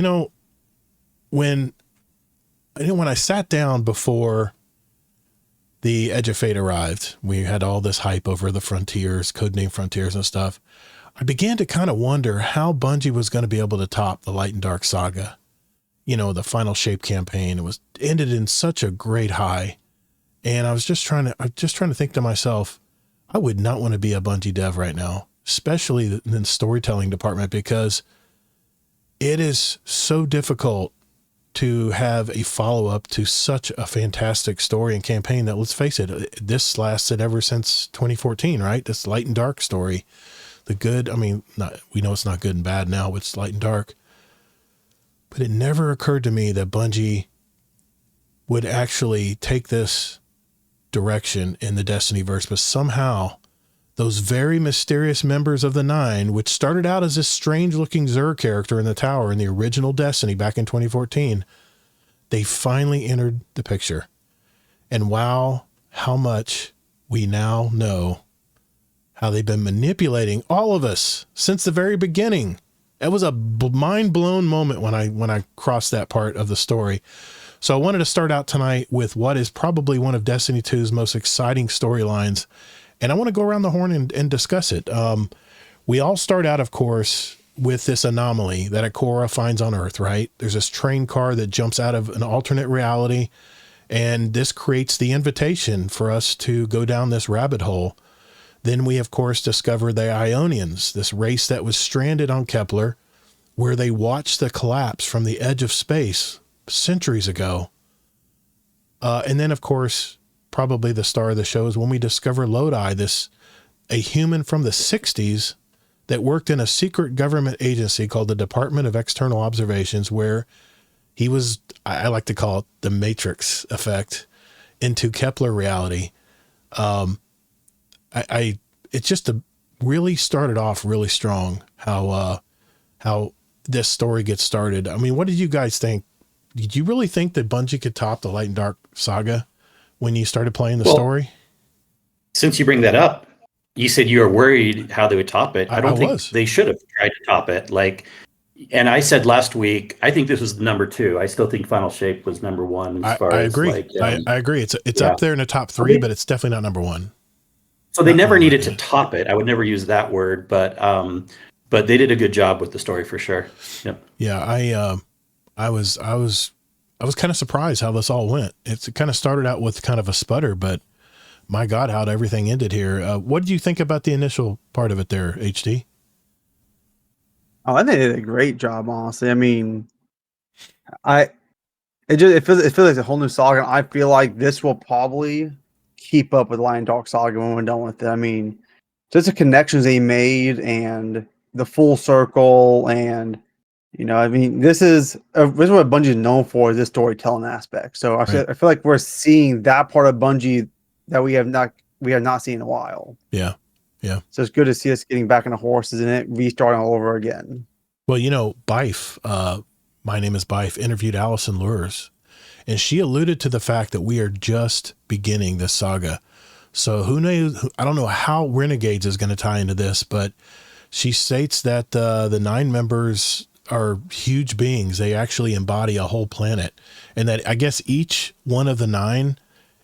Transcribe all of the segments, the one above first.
You know, when when I sat down before the Edge of Fate arrived, we had all this hype over the Frontiers, codename Frontiers and stuff. I began to kind of wonder how Bungie was going to be able to top the Light and Dark Saga. You know, the Final Shape campaign, it was ended in such a great high. And I was just trying to think to myself, I would not want to be a Bungie dev right now, especially in the storytelling department, because it is so difficult to have a follow-up to such a fantastic story and campaign that, let's face it, this lasted ever since 2014, right? This Light and Dark story. The good, I mean, we know it's not good and bad now, it's Light and Dark. But it never occurred to me that Bungie would actually take this direction in the Destiny verse, but somehow those very mysterious members of the Nine, which started out as this strange looking Xur character in the tower in the original Destiny back in 2014, they finally entered the picture. And wow, how much we now know how they've been manipulating all of us since the very beginning. It was a mind blown moment when I crossed that part of the story. So I wanted to start out tonight with what is probably one of Destiny 2's most exciting storylines. And I want to go around the horn and discuss it. We all start out, of course, with this anomaly that Ikora finds on Earth, right? There's this train car that jumps out of an alternate reality. And this creates the invitation for us to go down this rabbit hole. Then we, of course, discover the Ionians, this race that was stranded on Kepler, where they watched the collapse from the edge of space centuries ago. And then, of course, probably the star of the show is when we discover Lodi, a human from the 60s that worked in a secret government agency called the Department of External Observations, where he was, I like to call it the Matrix effect into Kepler reality. It just really started off really strong how this story gets started. I mean, what did you guys think? Did you really think that Bungie could top the Light and Dark Saga when you started playing the story? Since you bring that up, you said you were worried how they would top it. I don't think they should have tried to top it. And I said last week, I think this was number 2. I still think Final Shape was number 1 as far I as agree. I agree. It's up there in the top 3, but it's definitely not number 1. So they never needed to top it. I would never use that word, but they did a good job with the story for sure. Yep. Yeah, I was kind of surprised how this all went. It kind of started out with kind of a sputter, but my God, how'd everything ended here? What did you think about the initial part of it there, HD? Oh, I think they did a great job, honestly. I mean, it feels like a whole new saga. I feel like this will probably keep up with Light and Dark Saga when we're done with it. I mean, just the connections they made and the full circle, and I mean, this is what Bungie is known for, is this storytelling aspect. So I feel like we're seeing that part of Bungie that we have not seen in a while. Yeah. Yeah. So it's good to see us getting back on the horses and it restarting all over again. Well, Bife, My Name is Bife, interviewed Allison Lures, and she alluded to the fact that we are just beginning this saga. So who knows? I don't know how Renegades is going to tie into this, but she states that the 9 members are huge beings. They actually embody a whole planet, and that I guess each one of the 9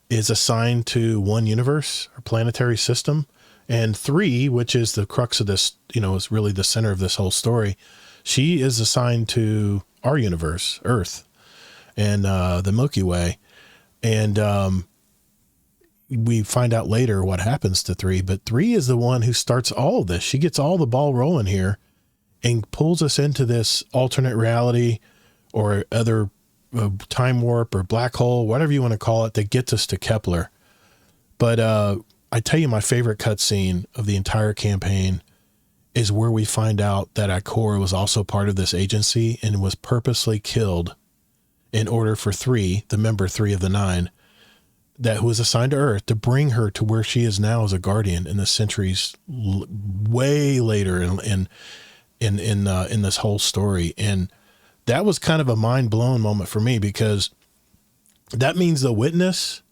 is assigned to one universe or planetary system. And 3, which is the crux of this, is really the center of this whole story. She is assigned to our universe, Earth, and the Milky Way. And we find out later what happens to 3, but 3 is the one who starts all of this. She gets all the ball rolling here and pulls us into this alternate reality or other time warp or black hole, whatever you want to call it, that gets us to Kepler. But I tell you, my favorite cutscene of the entire campaign is where we find out that Ikora was also part of this agency and was purposely killed in order for 3, the member 3 of the 9, that was assigned to Earth, to bring her to where she is now as a guardian in the centuries way later in this whole story. And that was kind of a mind blown moment for me, because that means the Witness,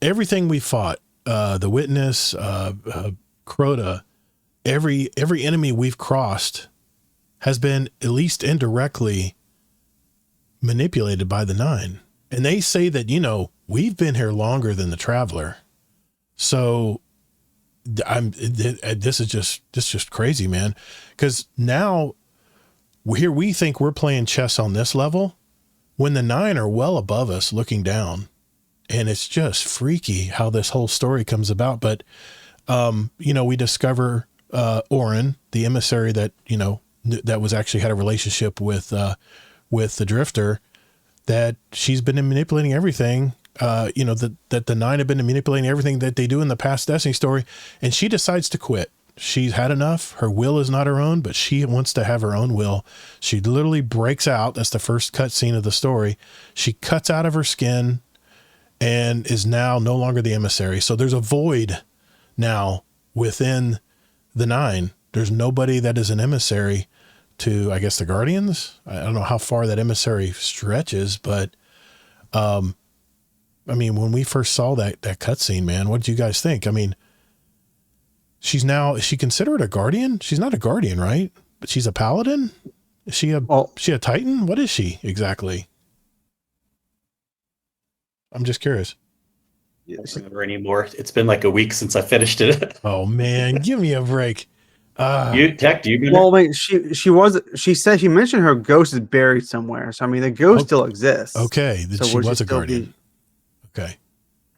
everything we fought, the Witness, Crota, every enemy we've crossed has been at least indirectly manipulated by the Nine. And they say that, we've been here longer than the Traveler. So this is just crazy, man. Because now here we think we're playing chess on this level when the Nine are well above us looking down. And it's just freaky how this whole story comes about. But, we discover Orin, the emissary that, that was actually had a relationship with the Drifter, that she's been manipulating everything, that the Nine have been manipulating everything that they do in the past Destiny story. And she decides to quit. She's had enough. Her will is not her own, but she wants to have her own will. She literally breaks out. That's the first cut scene of the story. She cuts out of her skin and is now no longer the emissary. So there's a void now within the Nine. There's nobody that is an emissary to, I guess, the Guardians. I don't know how far that emissary stretches, but, when we first saw that cutscene, man, what did you guys think? Is she considered a Guardian? She's not a Guardian, right? But she's a Paladin? Is she a Titan? What is she exactly? I'm just curious. I don't remember anymore. It's been like a week since I finished it. Oh man, give me a break. Do you remember? Well, wait, she mentioned her ghost is buried somewhere. So the ghost still exists. Okay, so she was a Guardian. Okay.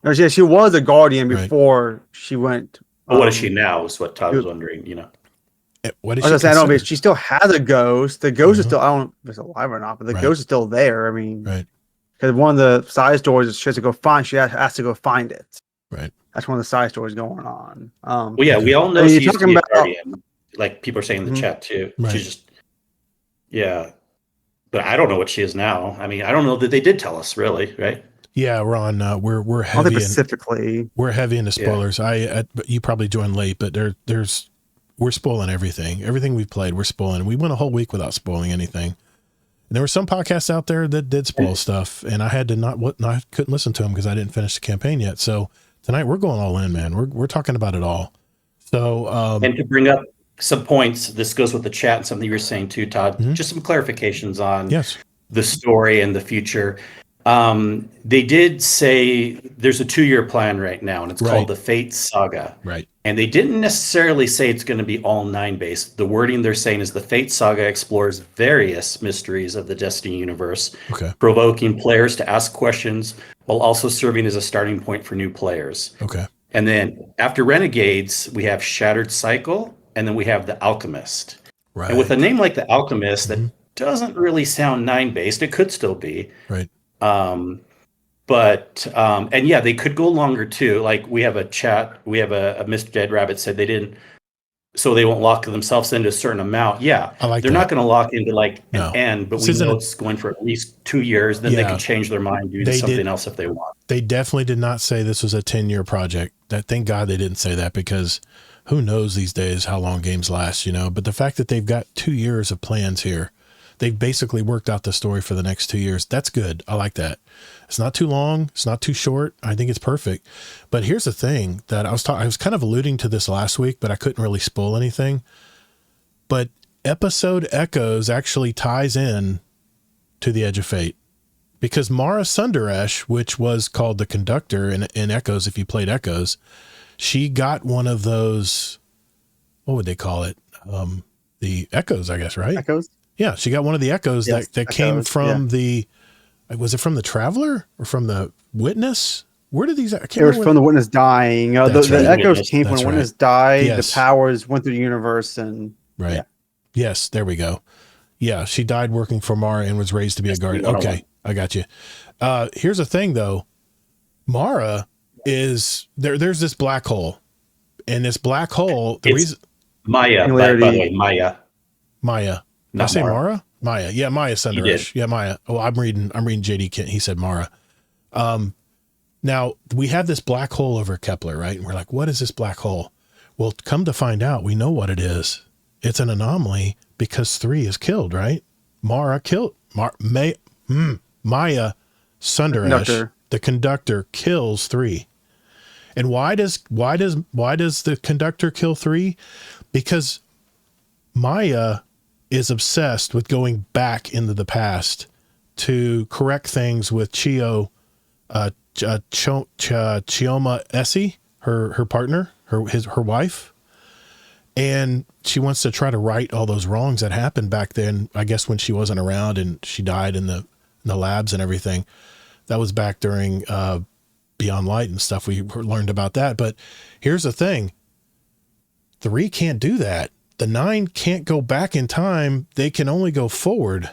No, she was a Guardian before she went. But what is she now? Is what Todd was wondering. What is she? I don't know. She still has a ghost. The ghost is still. I don't know if it's alive or not, but the ghost is still there. Right. Because one of the side stories she has to go find. She has to go find it. Right. That's one of the side stories going on. We all know she's used to be a Guardian. Like people are saying in the chat too. Right. She's just, but I don't know what she is now. I don't know that they did tell us really, right? Yeah, Ron, we're heavy specifically. We're heavy into spoilers. You probably joined late, but we're spoiling everything. Everything we've played, we're spoiling. We went a whole week without spoiling anything. And there were some podcasts out there that did spoil stuff, and I had to I couldn't listen to them because I didn't finish the campaign yet. So tonight we're going all in, man. We're talking about it all. So and to bring up some points, this goes with the chat and something you were saying too, Todd. Just some clarifications on the story and the future. They did say there's a 2-year plan right now, and it's called the Fate Saga. Right. And they didn't necessarily say it's going to be all 9 based. The wording they're saying is the Fate Saga explores various mysteries of the Destiny universe, provoking players to ask questions while also serving as a starting point for new players. Okay. And then after Renegades, we have Shattered Cycle, and then we have The Alchemist. Right. And with a name like The Alchemist, that doesn't really sound 9 based. It could still be. Right. They could go longer too. Like we have a chat, we have a Mr. Dead Rabbit said they didn't, so they won't lock themselves into a certain amount. Yeah, they're not going to lock into an end, but we know it's going for at least 2 years. Then they can change their mind, do something else if they want. They definitely did not say this was a 10-year project. Thank God they didn't say that, because who knows these days how long games last, But the fact that they've got 2 years of plans here, they've basically worked out the story for the next 2 years. That's good. I like that. It's not too long. It's not too short. I think it's perfect. But here's the thing that I was kind of alluding to this last week, but I couldn't really spoil anything. But episode Echoes actually ties in to the Edge of Fate, because Mara Sundaresh, which was called the Conductor in Echoes, if you played Echoes, she got one of those, what would they call it? The Echoes, I guess, right? Echoes? Yeah, she got one of the Echoes that came from was it from the Traveler or from the Witness? Where did these? It was from the Witness dying. The Echoes came when the Witness died. Yes. The powers went through the universe and right. Yeah. Yes, there we go. Yeah, she died working for Mara and was raised to be a guardian. Okay, I got you. Here's the thing, though. Mara is there. There's this black hole, and this black hole. Maya. By the way, Maya. Maya. Did I say Mara? Maya. Yeah, Maya Sundaresh. Yeah, Maya. Oh, I'm reading JD Kent. He said Mara. Now we have this black hole over Kepler, right? And we're like, what is this black hole? Well, come to find out, we know what it is. It's an anomaly because 3 is killed, right? Mara killed Maya Sundaresh, the Conductor, kills 3. And why does the Conductor kill 3? Because Maya is obsessed with going back into the past to correct things with Chioma Essie, her partner, her wife. And she wants to try to right all those wrongs that happened back then, I guess when she wasn't around and she died in the labs and everything. That was back during Beyond Light and stuff. We learned about that. But here's the thing. 3 can't do that. The 9 can't go back in time. They can only go forward,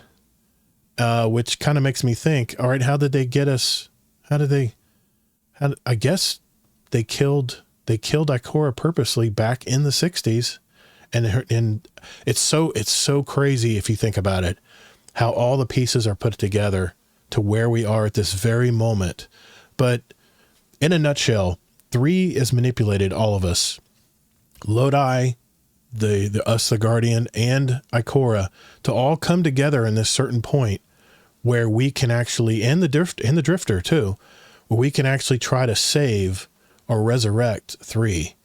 which kind of makes me think, all right, how did they get us? I guess they killed Ikora purposely back in the 60s. And it's so crazy if you think about it, how all the pieces are put together to where we are at this very moment. But in a nutshell, 3 has manipulated all of us. Lodi, the Guardian, and Ikora to all come together in this certain point where we can actually, and the Drifter too, where we can actually try to save or resurrect 3.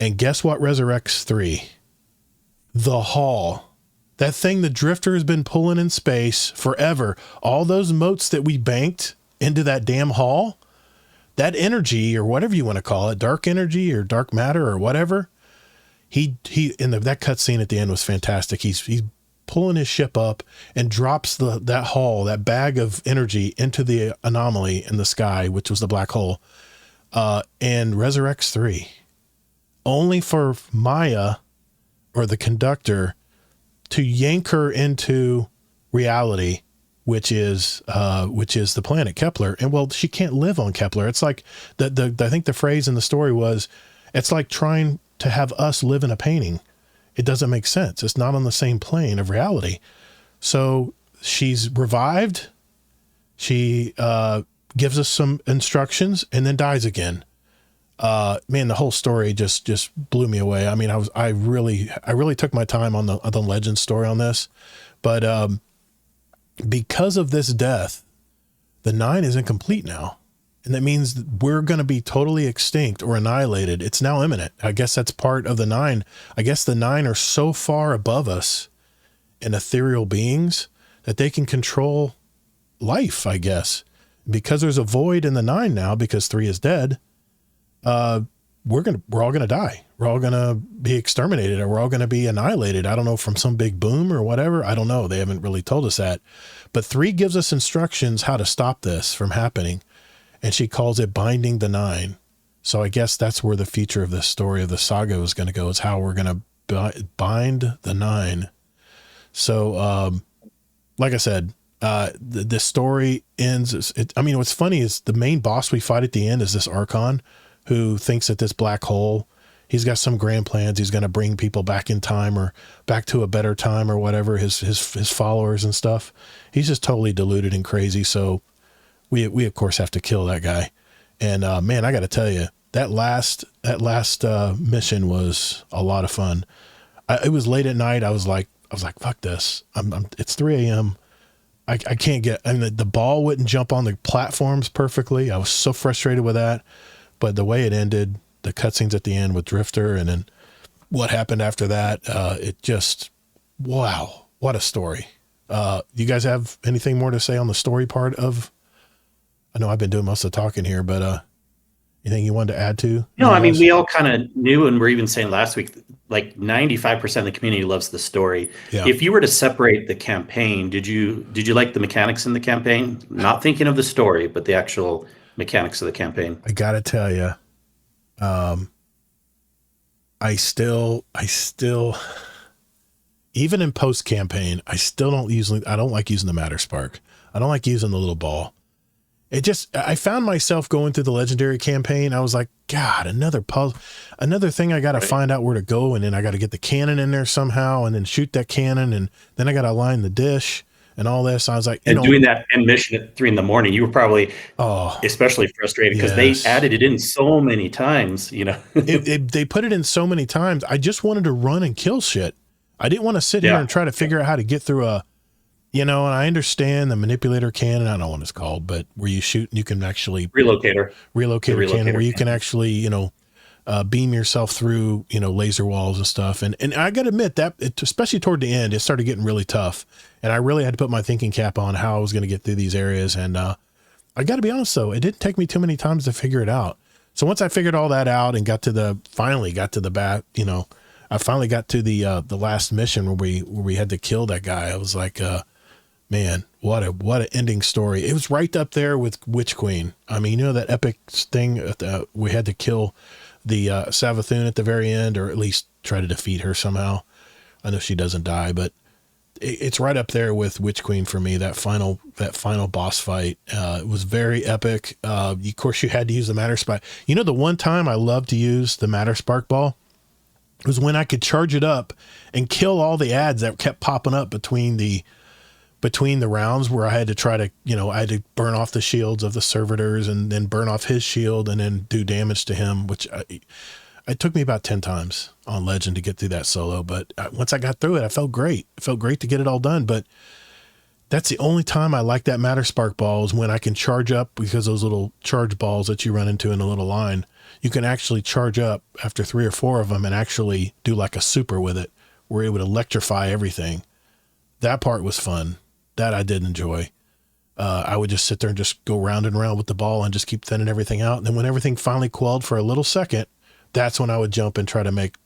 And guess what resurrects 3? The Hall. That thing the Drifter has been pulling in space forever. All those motes that we banked into that damn Hall, that energy, or whatever you want to call it, dark energy or dark matter or whatever, that cutscene at the end was fantastic. He's pulling his ship up and drops that Hall, that bag of energy, into the anomaly in the sky, which was the black hole, and resurrects 3. Only for Maya, or the conductor, to yank her into reality, which is the planet Kepler. And well, she can't live on Kepler. It's like I think the phrase in the story was, it's like trying to have us live in a painting. It doesn't make sense. It's not on the same plane of reality. So she's revived. She gives us some instructions and then dies again. Man, the whole story just blew me away. I mean, I really took my time on the legend story on this, but because of this death, the 9 is incomplete now. And that means we're going to be totally extinct or annihilated. It's now imminent. I guess that's part of the 9. I guess the 9 are so far above us in ethereal beings that they can control life, I guess. Because there's a void in the 9 now, because 3 is dead, we're all gonna die. We're all gonna be exterminated, or we're all gonna be annihilated. I don't know, from some big boom or whatever. I don't know. They haven't really told us that. But 3 gives us instructions how to stop this from happening. And she calls it binding the 9. So I guess that's where the future of this story of the saga is going to go, is how we're going to bind the 9. So, like I said, the story ends. What's funny is the main boss we fight at the end is this Archon, who thinks that this black hole, he's got some grand plans. He's going to bring people back in time, or back to a better time, or whatever, his followers and stuff. He's just totally deluded and crazy. So we of course have to kill that guy. And man, I got to tell you, that last mission was a lot of fun. It was late at night. I was like, fuck this. It's 3 a.m. I can't get, the ball wouldn't jump on the platforms perfectly. I was so frustrated with that. But the way it ended, the cutscenes at the end with Drifter, and then what happened after that, it just, wow, what a story. You guys have anything more to say on the story part of? I know I've been doing most of the talking here, but anything you wanted to add to? No, I mean, we all kind of knew, and we're even saying last week, like 95% of the community loves the story. Yeah. If you were to separate the campaign, did you like the mechanics in the campaign? Not thinking of the story, but the actual mechanics of the campaign. I got to tell you, I still, even in post campaign, I don't like using the Matter Spark. I don't like using the little ball. I found myself going through the legendary campaign. I was like, God, another puzzle, another thing I got to find out where to go. And then I got to get the cannon in there somehow, and then shoot that cannon. And then I got to align the dish and all this. I was like, doing that end mission at 3 a.m, you were probably especially frustrated because they added it in so many times, they put it in so many times. I just wanted to run and kill shit. I didn't want to sit here and try to figure out how to get through and I understand the manipulator cannon. I don't know what it's called, but where you shoot and you can actually relocator cannon, where you can actually, beam yourself through, laser walls and stuff. And I got to admit that especially toward the end, it started getting really tough, and I really had to put my thinking cap on how I was going to get through these areas. And, I got to be honest though, it didn't take me too many times to figure it out. So once I figured all that out and finally got to the bat, I finally got to the last mission where we had to kill that guy. I was like, man, what an ending story. It was right up there with Witch Queen. I mean, that epic thing, we had to kill the Savathun at the very end, or at least try to defeat her somehow. I know she doesn't die, but it's right up there with Witch Queen for me. That final boss fight, it was very epic. Of course, you had to use the Matter Spark. The one time I loved to use the Matter Spark ball was when I could charge it up and kill all the ads that kept popping up between the rounds, where I had to try to, I had to burn off the shields of the servitors and then burn off his shield and then do damage to him, which it took me about 10 times on Legend to get through that solo. But once I got through it, I felt great. It felt great to get it all done. But that's the only time I like that Matter Spark ball, is when I can charge up, because those little charge balls that you run into in a little line, you can actually charge up after 3 or 4 of them and actually do like a super with it, where it would electrify everything. That part was fun. That I did enjoy. I would just sit there and just go round and round with the ball and just keep thinning everything out. And then when everything finally quelled for a little second, that's when I would jump and try to make,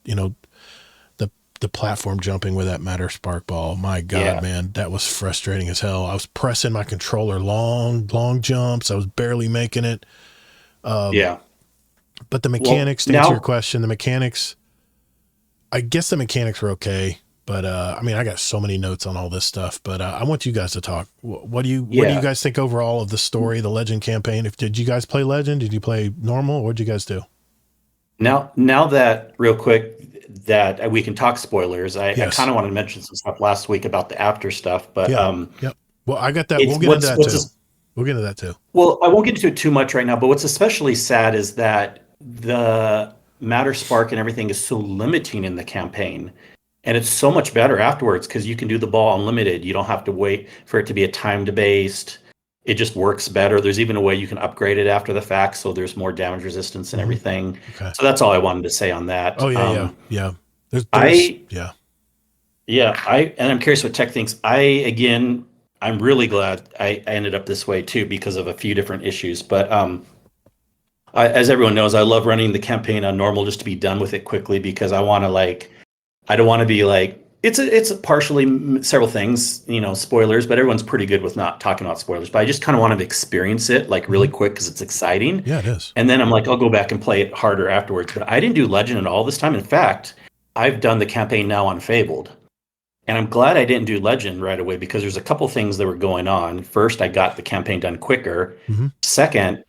the platform jumping with that Matter Spark ball. My God, man, that was frustrating as hell. I was pressing my controller long jumps. I was barely making it. But the mechanics, to answer your question, I guess the mechanics were okay. But, I mean, I got so many notes on all this stuff, but I want you guys to talk. What do you guys think overall of the story, the Legend campaign? Did you guys play Legend? Did you play normal? What'd you guys do? Now that, real quick, that we can talk spoilers, I kind of wanted to mention some stuff last week about the after stuff, but well, I got that. We'll get into that too. We'll get into that too. Well, I won't get into it too much right now, but what's especially sad is that the Matter Spark and everything is so limiting in the campaign. And it's so much better afterwards, because you can do the ball unlimited. You don't have to wait for it to be a timed based. It just works better. There's even a way you can upgrade it after the fact, so there's more damage resistance and everything. Okay. So that's all I wanted to say on that. Oh yeah. And I'm curious what Tech thinks. I'm really glad I ended up this way too, because of a few different issues. But as everyone knows, I love running the campaign on normal just to be done with it quickly, because I want to I don't want to be it's partially several things, spoilers, but everyone's pretty good with not talking about spoilers. But I just kind of wanted to experience it really quick, because it's exciting. Yeah, it is. And then I'm like, I'll go back and play it harder afterwards. But I didn't do Legend at all this time. In fact, I've done the campaign now on Fabled. And I'm glad I didn't do Legend right away, because there's a couple things that were going on. First, I got the campaign done quicker. Mm-hmm. Second,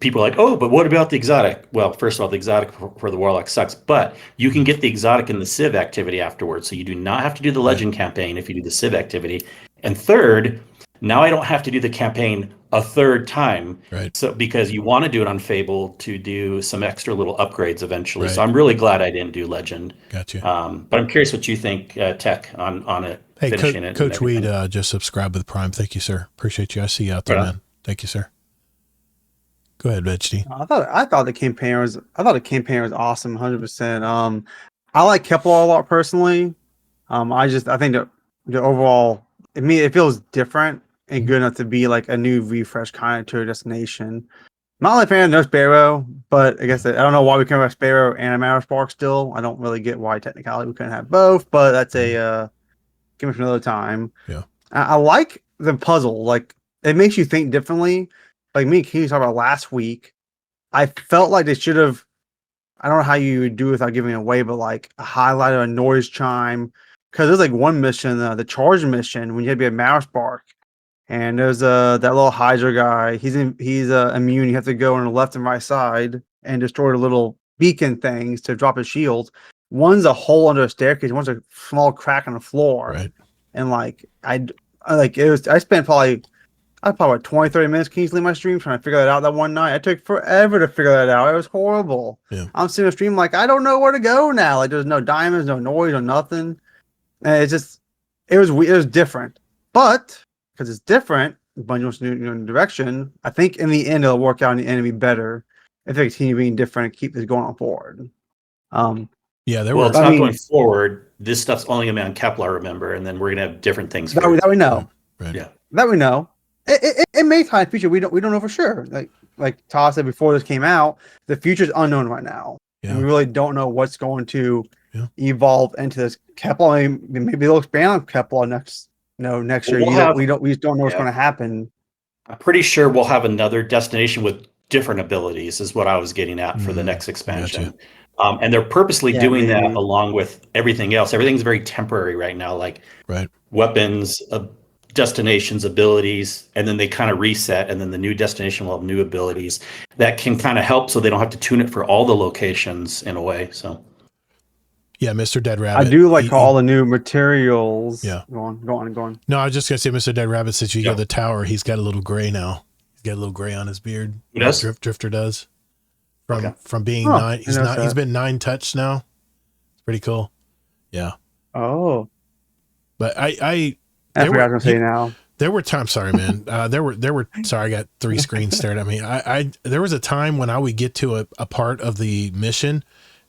people are like, oh, but what about the exotic? Well, first of all, the exotic for the Warlock sucks, but you can get the exotic in the Civ activity afterwards. So you do not have to do the Legend campaign if you do the Civ activity. And third, now I don't have to do the campaign a third time. Right. So because you want to do it on Fable to do some extra little upgrades eventually. Right. So I'm really glad I didn't do Legend. Gotcha. But I'm curious what you think, Tech, on it. Hey, Coach Weed just subscribed with Prime. Thank you, sir. Appreciate you. I see you out there, man. Thank you, sir. Go ahead, Veggie. I thought the campaign was awesome, 100%. I like Kepler a lot personally. I think the overall, it feels different and good enough to be like a new refresh kind of tour destination. Not only a fan of No Sparrow, but I guess I don't know why we can't have Sparrow and a Matter Spark still. I don't really get why technically we couldn't have both, but that's a give me for another time. Yeah, I like the puzzle. Like, it makes you think differently. Like me and Keith talked about last week, I felt like they should have, I don't know how you would do it without giving it away, but like a highlight or a noise chime. Because there's like one mission, the charge mission, when you had to be a Matter Spark, and there's that little Hydra guy. He's immune. You have to go on the left and right side and destroy the little beacon things to drop his shield. One's a hole under a staircase. One's a small crack on the floor. Right. And I spent probably 20, 30 minutes Kingsley my stream trying to figure that out that one night. It took forever to figure that out. It was horrible. Yeah. I'm sitting on stream like, I don't know where to go now. Like, there's no diamonds, no noise, or nothing. And it was different. But because it's different, Bungie wants to do a new direction. I think in the end it'll work out in the enemy better. if they continue being different and keep this going on forward. Yeah, it's not going forward. This stuff's only going to be on Kepler, remember, and then we're going to have different things that we know. Right. Yeah, that we know. It may tie in the future. We don't know for sure. Like Todd said before this came out, the future is unknown right now. Yeah. And we really don't know what's going to evolve into this. Kepler, I mean, maybe they'll expand on Kepler next year. We just don't know what's going to happen. I'm pretty sure we'll have another destination with different abilities, is what I was getting at for the next expansion. And they're purposely doing that along with everything else. Everything's very temporary right now, like weapons, destinations, abilities, and then they kind of reset, and then the new destination will have new abilities that can kind of help, so they don't have to tune it for all the locations in a way. So yeah, Mr. Dead Rabbit. I do like all the new materials. Yeah. Go on. No, I was just gonna say, Mr. Dead Rabbit, since you go to the tower, he's got a little gray now. He's got a little gray on his beard. He does? Drifter does. From being 9, he's been 9 touched now. It's pretty cool. Yeah. Oh. But I forgot what I was gonna say now. There were times, sorry, man. There were sorry, I got 3 screens stared at me. There was a time when I would get to a part of the mission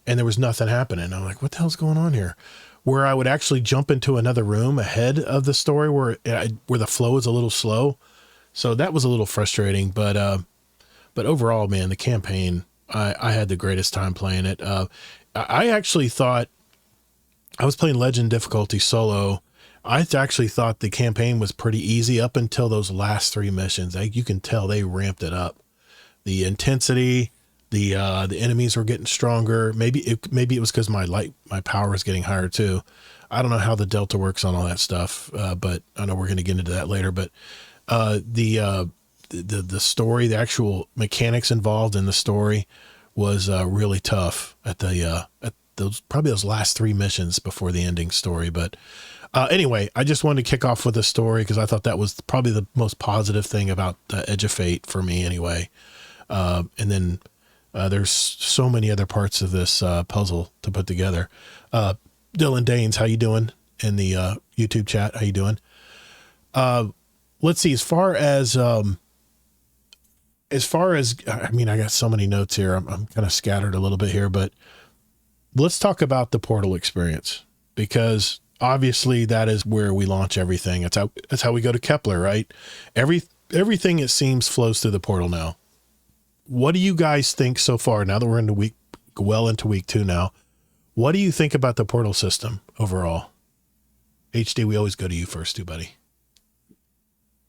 and there was nothing happening. I'm like, what the hell's going on here? Where I would actually jump into another room ahead of the story where the flow is a little slow. So that was a little frustrating, but overall, man, the campaign, I had the greatest time playing it. I actually thought I was playing Legend difficulty solo. I actually thought the campaign was pretty easy up until those last 3 missions. You can tell they ramped it up. The intensity, the enemies were getting stronger. Maybe it was because my power was getting higher too. I don't know how the Delta works on all that stuff, but I know we're going to get into that later. But the story, the actual mechanics involved in the story was really tough at those last 3 missions before the ending story. But anyway, I just wanted to kick off with a story because I thought that was probably the most positive thing about Edge of Fate for me anyway. And then there's so many other parts of this puzzle to put together. Dylan Danes, how you doing in the YouTube chat? How you doing? Let's see, as far as I mean, I got so many notes here. I'm kind of scattered a little bit here, but let's talk about the Portal experience, because obviously that is where we launch everything. That's how we go to Kepler, right? Everything, it seems, flows through the Portal now. What do you guys think so far, now that we're into week 2 now? What do you think about the Portal system overall? HD, we always go to you first too, buddy.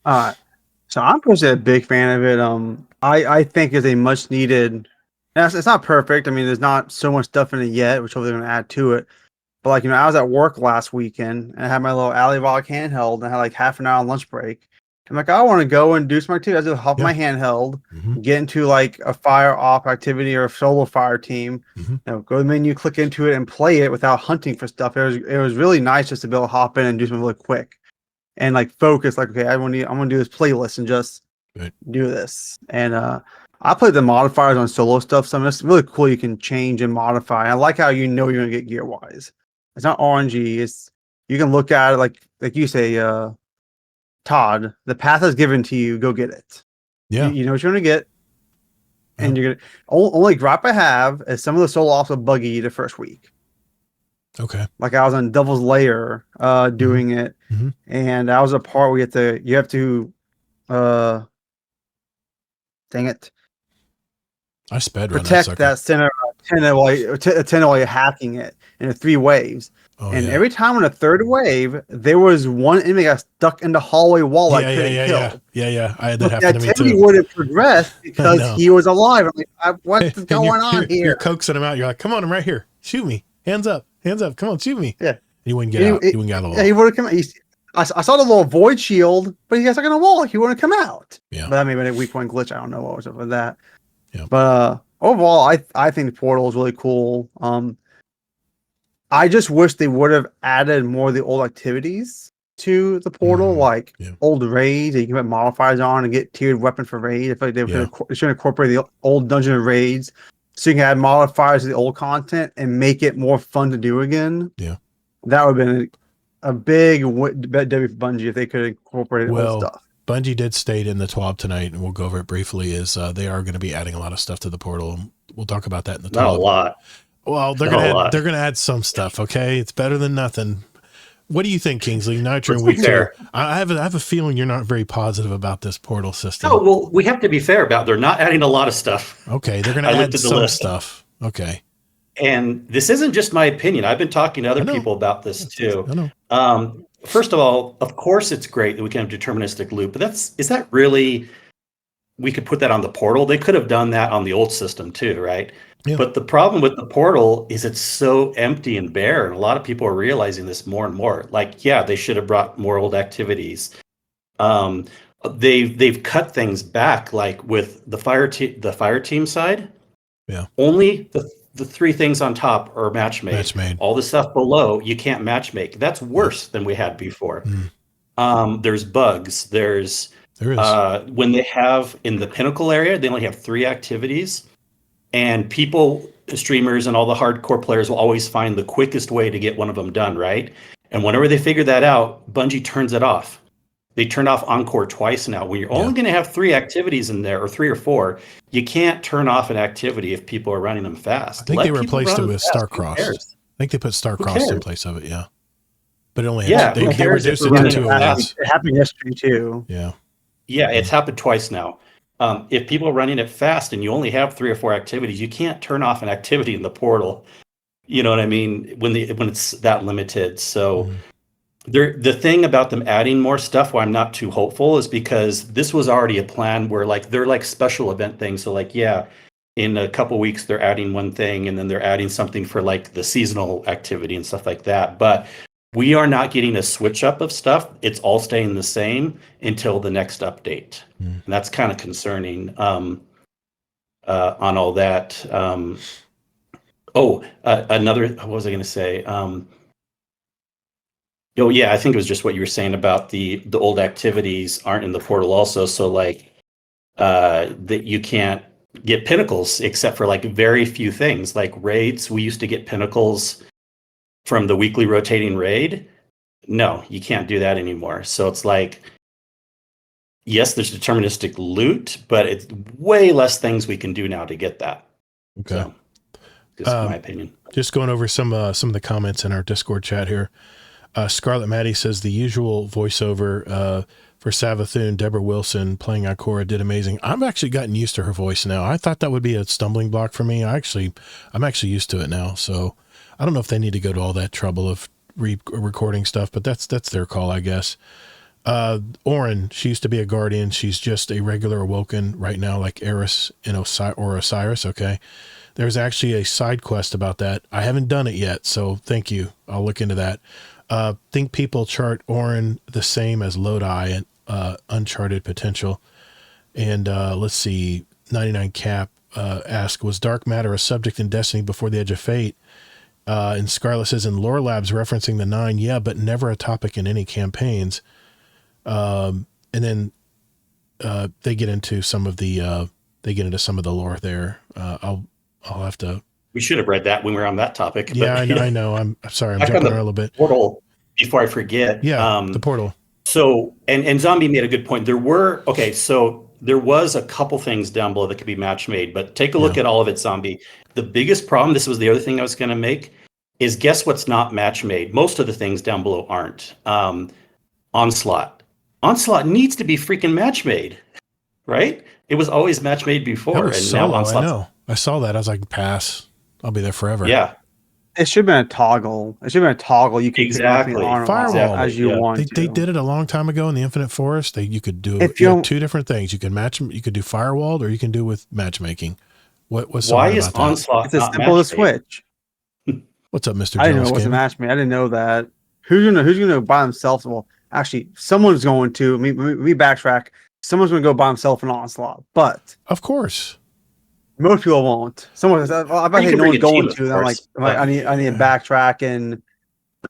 So I'm personally a big fan of it. I think it's a much needed. It's not perfect. I mean, there's not so much stuff in it yet, which hopefully they're going to add to it. But like, I was at work last weekend and I had my little Allivog handheld and I had like half an hour on lunch break. I'm like, I want to go and do some activity. I just hop my handheld, get into like a fire op activity or a solo fire team. Go to the menu, click into it, and play it without hunting for stuff. It was really nice just to be able to hop in and do something really quick and like focus. Like, okay, I'm gonna do this playlist and just do this. And I played the modifiers on solo stuff, so it's really cool. You can change and modify. I like how you're gonna get gear wise. It's not RNG. It's you can look at it like you say. Todd, the path is given to you. Go get it. Yeah, you know what you're gonna get, and you're gonna only gripe I have is some of the solo ops will buggy you the first week. Okay, like I was on Devil's Lair doing it, and that was a part where you have to dang it, I sped protect that center antenna while you're hacking it in 3 waves. Every time on the 3rd wave, there was one enemy got stuck in the hallway wall. I couldn't kill. Yeah. I had that happen to me too. The activity wouldn't progress because he was alive. I'm like, what's going on here? You're coaxing him out. You're like, come on, I'm right here. Shoot me. Hands up. Come on, shoot me. Yeah. He wouldn't get out. He wouldn't get out of the wall. Yeah, he would have come out. I saw the little void shield, but he got stuck in the wall. He wouldn't come out. Yeah. But that may have been a weak point glitch. I don't know what was up with that. Yeah. But overall, I think the Portal is really cool. I just wish they would have added more of the old activities to the Portal, like old raids that you can put modifiers on and get tiered weapon for raid. I feel like they should incorporate the old dungeon raids so you can add modifiers to the old content and make it more fun to do again. Yeah. That would have been a big W for Bungie if they could incorporate old stuff. Bungie did state in the TWAB tonight, and we'll go over it briefly, is they are going to be adding a lot of stuff to the portal. We'll talk about that in the TWAB. Not a lot. Well, they're going to add some stuff. Okay. It's better than nothing. What do you think, Kingsley? Nitro and Week 2. I have a feeling you're not very positive about this portal system. Oh, well, we have to be fair about it. They're not adding a lot of stuff. Okay. They're going to add some stuff. Okay. And this isn't just my opinion. I've been talking to other people about this too. First of all, of course, it's great that we can have deterministic loop, but is that really, we could put that on the portal? They could have done that on the old system too, right? Yeah. But the problem with the portal is it's so empty and bare, and a lot of people are realizing this more and more. Like, yeah, they should have brought more old activities. They've cut things back, like with the fire team side. Yeah, only the 3 things on top are match made. All the stuff below you can't match make. That's worse than we had before. There's bugs. There is when they have in the pinnacle area, they only have 3 activities. And streamers and all the hardcore players will always find the quickest way to get one of them done, right? And whenever they figure that out, Bungie turns it off. They turned off Encore twice now. When you're only going to have 3 activities in there, or 3 or 4, you can't turn off an activity if people are running them fast. I think they replaced it with Starcross. I think they put Starcross in place of it, yeah. But it only they reduced it to 2 events. It happened yesterday too. Yeah. Yeah, it's happened twice now. If people are running it fast and you only have 3 or 4 activities, you can't turn off an activity in the portal. You know what I mean? When it's that limited. So the thing about them adding more stuff, why I'm not too hopeful, is because this was already a plan where they're like special event things. So in a couple weeks they're adding one thing, and then they're adding something for like the seasonal activity and stuff like that. But we are not getting a switch up of stuff. It's all staying the same until the next update. And that's kind of concerning on all that. Another, what was I going to say? I think it was just what you were saying about the old activities aren't in the portal also. So that you can't get pinnacles except for like very few things, like raids. We used to get pinnacles from the weekly rotating raid. No, you can't do that anymore. So it's like, yes, there's deterministic loot, but it's way less things we can do now to get that. Okay. So, just my opinion. Just going over some of the comments in our Discord chat here. Scarlet Maddie says the usual voiceover for Savathun, Deborah Wilson playing Ikora did amazing. I've actually gotten used to her voice now. I thought that would be a stumbling block for me. I'm actually used to it now. So I don't know if they need to go to all that trouble of recording stuff, but that's their call, I guess. Orin, she used to be a guardian. She's just a regular awoken right now, like Eris or Osiris. Okay. There's actually a side quest about that. I haven't done it yet, so thank you. I'll look into that. Think people chart Orin the same as Lodi and Uncharted Potential. And let's see, 99 Cap asked, was Dark Matter a subject in Destiny before the Edge of Fate? And Scarlet says, in Lore Labs referencing the 9, yeah, but never a topic in any campaigns. And then they get into some of the lore there. I'll have to. We should have read that when we were on that topic. Yeah, I know. I'm sorry. I'm jumping around a little bit. Portal, before I forget. Yeah, the portal. So, and Zombie made a good point. There was a couple things down below that could be match made, but take a look at all of it, Zombie. The biggest problem, this was the other thing I was going to make, is guess what's not match made? Most of the things down below aren't. Onslaught. Onslaught needs to be freaking match made, right? It was always match made before, and now Onslaught. I know. I saw that. I was like, pass. I'll be there forever. Yeah. It should have been a toggle. You can exactly firewall as you want. They did it a long time ago in the Infinite Forest. You could do two different things. You can match them. You could do firewalled, or you can do with matchmaking. Why is Onslaught? It's as simple as switch. What's up, Mr. I didn't know it was a match made. I didn't know that. Who's gonna buy themselves? Well, actually, someone's going to. We backtrack. Someone's going to go buy himself an Onslaught, but of course, most people won't. Someone says, "I bet no one's going to." And I'm like, I need to backtrack and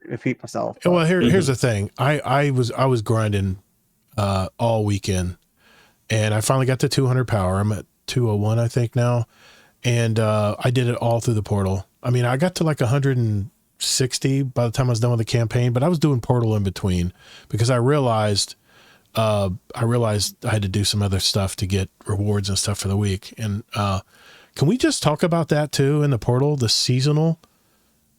repeat myself. But. Well, here's the thing. I was grinding all weekend, and I finally got to 200 power. I'm at 201, I think now, and I did it all through the portal. I mean, I got to like 160 by the time I was done with the campaign, but I was doing portal in between because I realized I realized I had to do some other stuff to get rewards and stuff for the week. And can we just talk about that too in the portal? The seasonal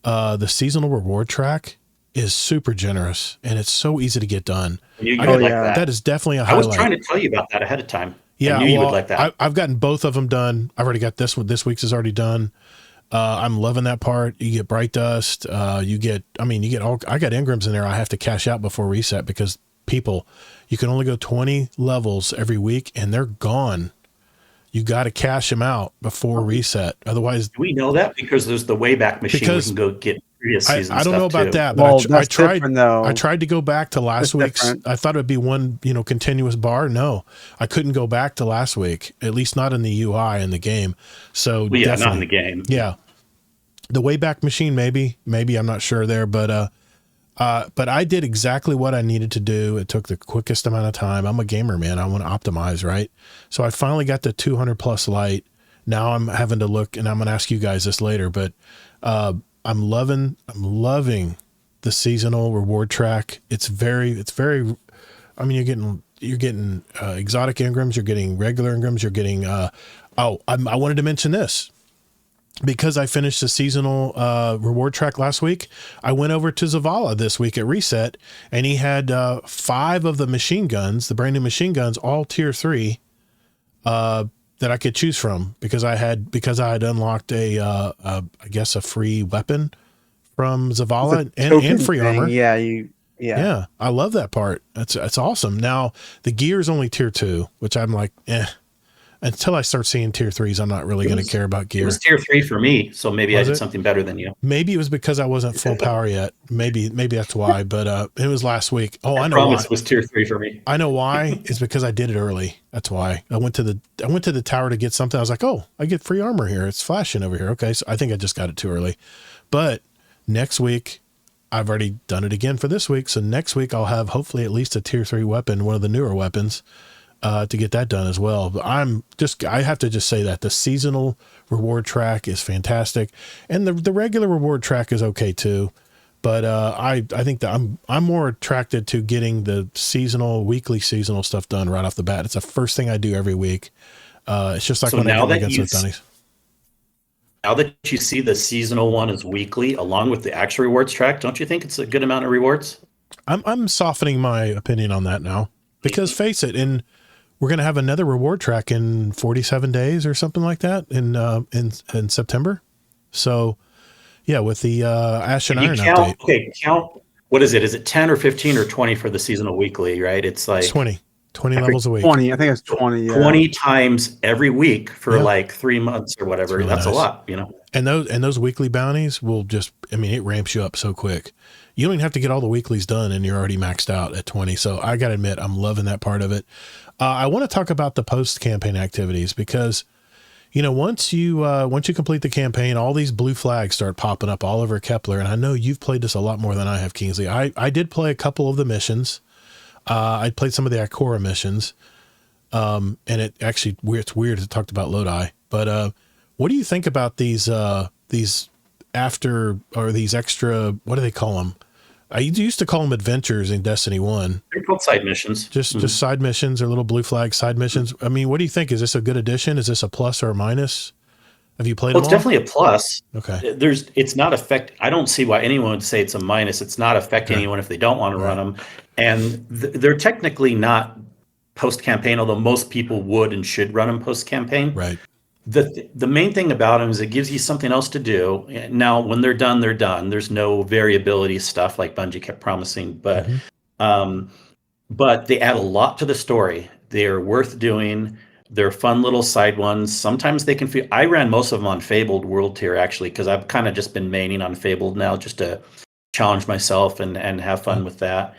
reward track is super generous, and it's so easy to get done. That is definitely a highlight. I was trying to tell you about that ahead of time. Yeah, I knew you would like that. I've gotten both of them done. I've already got this one. This week's is already done. I'm loving that part. You get Bright Dust. You get I got Engrams in there. I have to cash out before reset because you can only go 20 levels every week and they're gone. You got to cash them out before reset. Otherwise, do we know that? Because there's the Wayback Machine. We can go get previous season. I don't know about that, but I tried to go back to last week's. I thought it would be one, continuous bar. No, I couldn't go back to last week, at least not in the UI in the game. So not in the game. Yeah. The Wayback Machine, maybe I'm not sure there, but I did exactly what I needed to do. It took the quickest amount of time. I'm a gamer, man. I want to optimize, right? So I finally got the 200 plus light. Now I'm having to look, and I'm going to ask you guys this later, but I'm loving the seasonal reward track. It's very, I mean, you're getting exotic Engrams, you're getting regular Engrams, you're getting, I wanted to mention this. Because I finished the seasonal reward track last week, I went over to Zavala this week at Reset, and he had 5 of the machine guns, the brand new machine guns, all tier 3, that I could choose from because I had unlocked a free weapon from Zavala and free armor. Yeah. I love that part. It's awesome. Now the gear is only tier 2, which I'm like, until I start seeing tier 3s, I'm not really going to care about gear. It was tier 3 for me, so maybe I did something better than you. Maybe it was because I wasn't full power yet. Maybe that's why. But it was last week. Oh, I know why. It was tier 3 for me. I know why. It's because I did it early. That's why. I went to the tower to get something. I was like, oh, I get free armor here. It's flashing over here. Okay, so I think I just got it too early. But next week, I've already done it again for this week. So next week I'll have hopefully at least a tier 3 weapon, one of the newer weapons. To get that done as well. But I have to just say that the seasonal reward track is fantastic, and the regular reward track is okay too. But I think that I'm more attracted to getting the weekly seasonal stuff done right off the bat. It's the first thing I do every week. It's just like when I get against the Dunnies. Now that you see the seasonal one is weekly, along with the actual rewards track, don't you think it's a good amount of rewards? I'm softening my opinion on that now because face it, we're going to have another reward track in 47 days or something like that in September. So, yeah, with the Ash and Iron update. Okay, count. What is it? Is it 10 or 15 or 20 for the seasonal weekly, right? It's like 20 levels a week. 20. I think it's 20. Yeah. 20 times every week for like 3 months or whatever. Really That's nice. A lot, And those weekly bounties will it ramps you up so quick. You don't even have to get all the weeklies done and you're already maxed out at 20. So I got to admit, I'm loving that part of it. I want to talk about the post-campaign activities because, once you complete the campaign, all these blue flags start popping up all over Kepler. And I know you've played this a lot more than I have, Kingsley. I did play a couple of the missions. I played some of the Ikora missions. And it's weird to talk about Lodi. But what do you think about these extra, what do they call them? I used to call them adventures in Destiny 1. They're called side missions. Just side missions or little blue flag side missions. I mean, what do you think? Is this a good addition? Is this a plus or a minus? Have you played them all? It's definitely a plus. Okay. It's not I don't see why anyone would say it's a minus. It's not affecting anyone if they don't want to run them. And they're technically not post-campaign, although most people would and should run them post-campaign. Right. The main thing about them is it gives you something else to do. Now, when they're done, they're done. There's no variability stuff like Bungie kept promising, but they add a lot to the story. They're worth doing. They're fun little side ones. Sometimes they can feel. I ran most of them on Fabled World Tier actually because I've kind of just been maining on Fabled now just to challenge myself and have fun with that.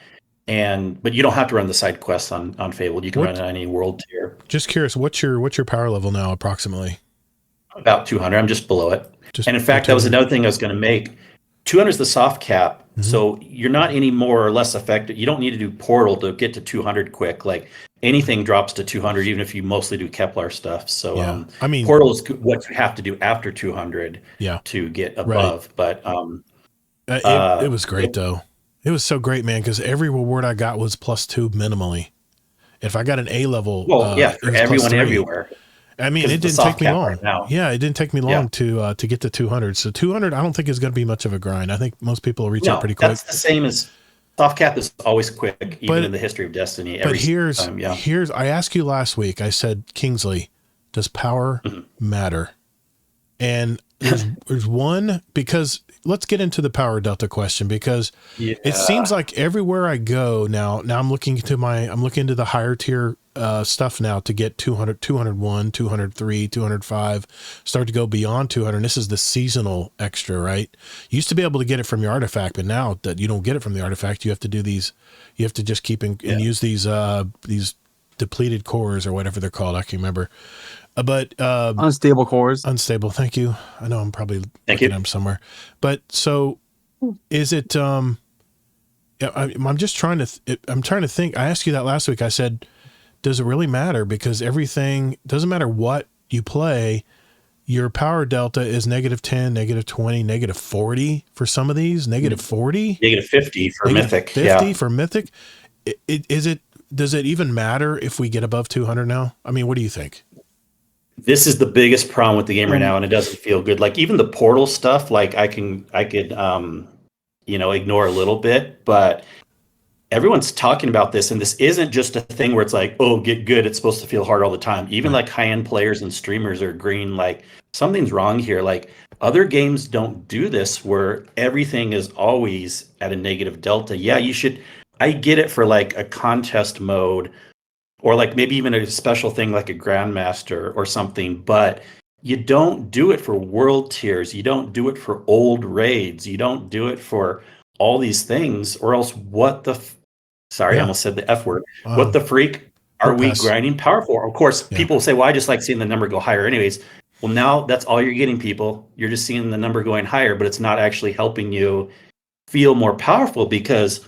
But you don't have to run the side quests on Fabled. You can run any world tier. Just curious, what's your power level now approximately? About 200. I'm just below it. And in fact, that was another thing I was going to make. 200 is the soft cap, so you're not any more or less affected. You don't need to do Portal to get to 200 quick. Like anything drops to 200, even if you mostly do Kepler stuff. So Portal is what you have to do after 200 to get above. Right. But it was great though. It was so great, man, because every reward I got was +2 minimally. If I got an A level, for everyone everywhere. I mean, it didn't take me long. It didn't take me long to get to 200. So 200, I don't think is going to be much of a grind. I think most people will reach out pretty quick. That's the same as soft cap is always quick, even in the history of Destiny. But here's I asked you last week. I said, Kingsley, does power matter? And there's one, because let's get into the power delta question, because it seems like everywhere I go now I'm looking into the higher tier stuff now to get 200, 201, 203, 205, start to go beyond 200. And this is the seasonal extra, right? You used to be able to get it from your artifact, but now that you don't get it from the artifact, you have to do these, you have to just keep and use these depleted cores or whatever they're called. I can't remember. But unstable cores. Unstable. Thank you. I know I'm probably looking at them somewhere. But so is it? I'm just trying to. I'm trying to think. I asked you that last week. I said, does it really matter? Because everything doesn't matter what you play. Your power delta is -10, -20, -40 for some of these. -40, -50 for Mythic. 50 for Mythic. Is it? Does it even matter if we get above 200 now? I mean, what do you think? This is the biggest problem with the game right now, and it doesn't feel good. Like even the portal stuff, like I could ignore a little bit, but everyone's talking about this, and this isn't just a thing where it's like, oh, get good. It's supposed to feel hard all the time. Even like high-end players and streamers are agreeing like something's wrong here. Like other games don't do this where everything is always at a negative delta. Yeah, you should. I get it for like a contest mode, or like maybe even a special thing like a Grandmaster or something, but you don't do it for world tiers. You don't do it for old raids. You don't do it for all these things, or else what the... I almost said the F word. What the freak are we grinding power for? Of course, people say, well, I just like seeing the number go higher anyways. Well, now that's all you're getting, people. You're just seeing the number going higher, but it's not actually helping you feel more powerful because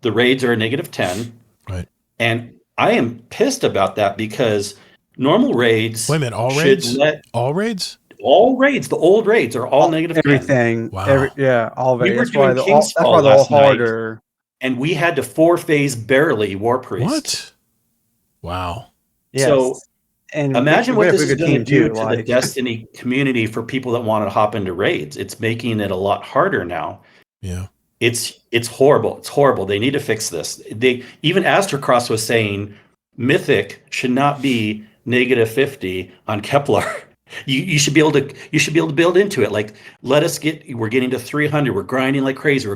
the raids are a -10. Right. And I am pissed about that because normal raids. Wait a minute, all raids? All raids? All raids. The old raids are all -10. Everything. Wow. All raids. That's why they're all harder. And we had to 4-phase barely War Priest. What? Wow. Yes. So and imagine what this is going to do to the Destiny community for people that want to hop into raids. It's making it a lot harder now. Yeah. It's horrible. It's horrible. They need to fix this. Even Astrocross was saying Mythic should not be -50 on Kepler. You should be able to build into it. Like we're getting to 300. We're grinding like crazy.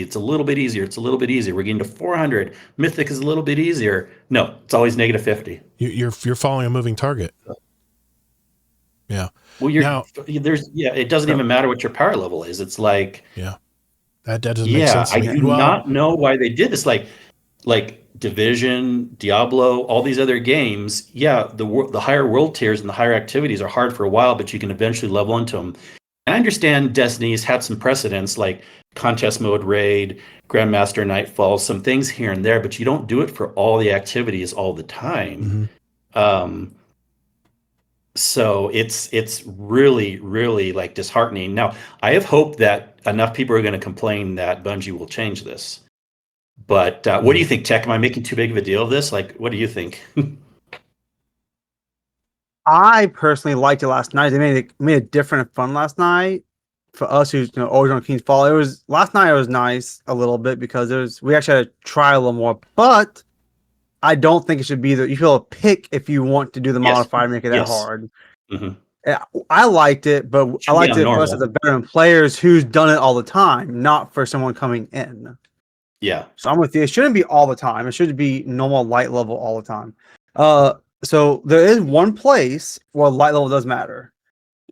It's a little bit easier. We're getting to 400. Mythic is a little bit easier. No, it's always -50. You're following a moving target. Yeah. Well, it doesn't even matter what your power level is. It's like, that doesn't make sense. I do not know why they did this. Like Division, Diablo, all these other games. Yeah, the higher world tiers and the higher activities are hard for a while, but you can eventually level into them. I understand Destiny's had some precedents like contest mode raid, Grandmaster Nightfall, some things here and there, but you don't do it for all the activities all the time. So it's really, really like disheartening. Now, I have hope that enough people are going to complain that Bungie will change this. But what do you think, Tech? Am I making too big of a deal of this? Like, what do you think? I personally liked it last night. They made it different and fun last night. For us who's always on King's Fall, last night it was nice a little bit because we actually had to try a little more. But I don't think it should be that you feel a pick if you want to do the modifier and make it that hard. Yeah, I liked it, but I liked it for us as the veteran players who's done it all the time, not for someone coming in. Yeah. So I'm with you. It shouldn't be all the time. It should be normal light level all the time. So there is one place where light level does matter.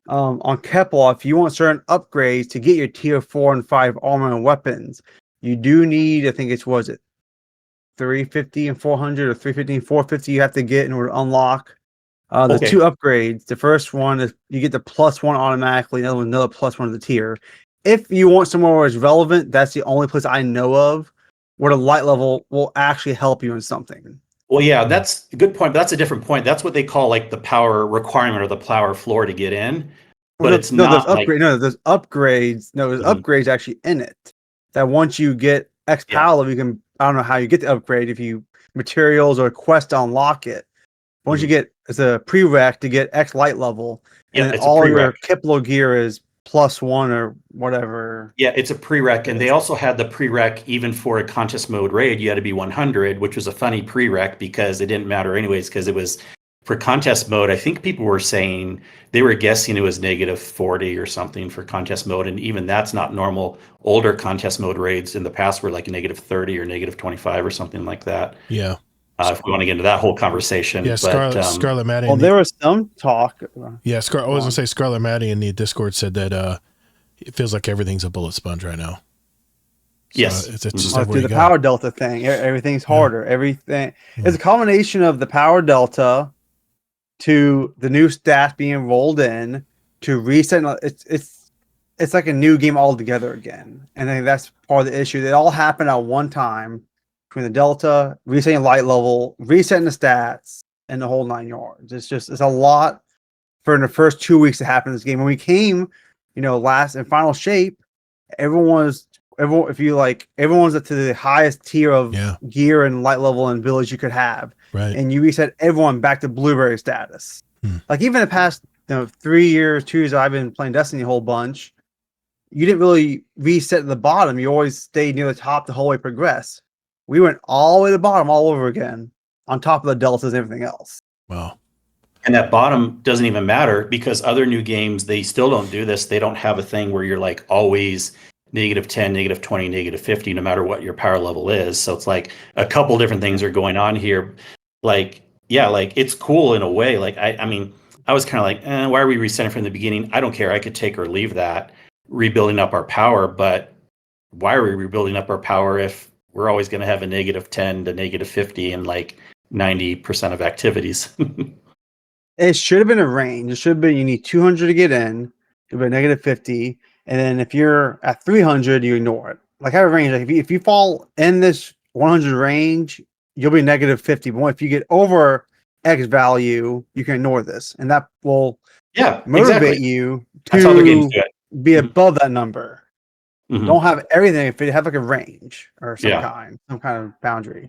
On Kepler, if you want certain upgrades to get your tier 4 and 5 armor and weapons, you do need, I think it's, 350 and 400 or 350 and 450 you have to get in order to unlock the two upgrades. The first one is you get the +1 automatically, the other one another +1 of the tier. If you want somewhere where it's relevant, that's the only place I know of where the light level will actually help you in something. Well, yeah, that's a good point, but that's a different point. That's what they call like the power requirement or the power floor to get in. But it's not there's upgrades. There's upgrades actually in it that once you get X power level, you can I don't know how you get the upgrade if you materials or quest to unlock it. Once you get, it's a prereq to get X light level, and then all your Kiplo gear is +1 or whatever. Yeah, it's a prereq, and they also had the prereq even for a contest mode raid. You had to be 100, which was a funny prereq because it didn't matter anyways, because it was for contest mode. I think people were saying they were guessing it was -40 or something for contest mode, and even that's not normal. Older contest mode raids in the past were like -30 or -25 or something like that. Yeah. If we want to get into that whole conversation. Yeah, Scarlet Maddie. Well, there was some talk. Yeah, I was going to say Scarlet Maddie in the Discord said that it feels like everything's a bullet sponge right now. So yes. It's just the power delta thing. Everything's harder. Everything. It's a combination of the power delta to the new stats being rolled in to reset. It's like a new game altogether again. And I think that's part of the issue. They all happen at one time. Between the delta, resetting light level, resetting the stats, and the whole 9 yards. It's a lot for in the first 2 weeks to happen in this game. When we came, last in final shape, everyone's up to the highest tier of gear and light level and village you could have. Right. And you reset everyone back to blueberry status. Like even the past 3 years, 2 years I've been playing Destiny a whole bunch, you didn't really reset at the bottom. You always stayed near the top the whole way progress. We went all the way to the bottom all over again, on top of the deltas and everything else. Wow. And that bottom doesn't even matter because other new games, they still don't do this. They don't have a thing where you're like always -10, -20, -50, no matter what your power level is. So it's like a couple different things are going on here. Like, yeah, like it's cool in a way. Like, I mean, I was kind of like, why are we resetting from the beginning? I don't care. I could take or leave that, rebuilding up our power. But why are we rebuilding up our power if we're always going to have a -10 to -50 in like 90% of activities? It should have been a range. It should have been you need 200 to get in, it would be -50, and then if you're at 300, you ignore it. Like have a range. Like if you fall in this 100 range, you'll be -50. But if you get over X value, you can ignore this, and that will motivate you to be above that number. Don't have everything if you have like a range or some kind of boundary.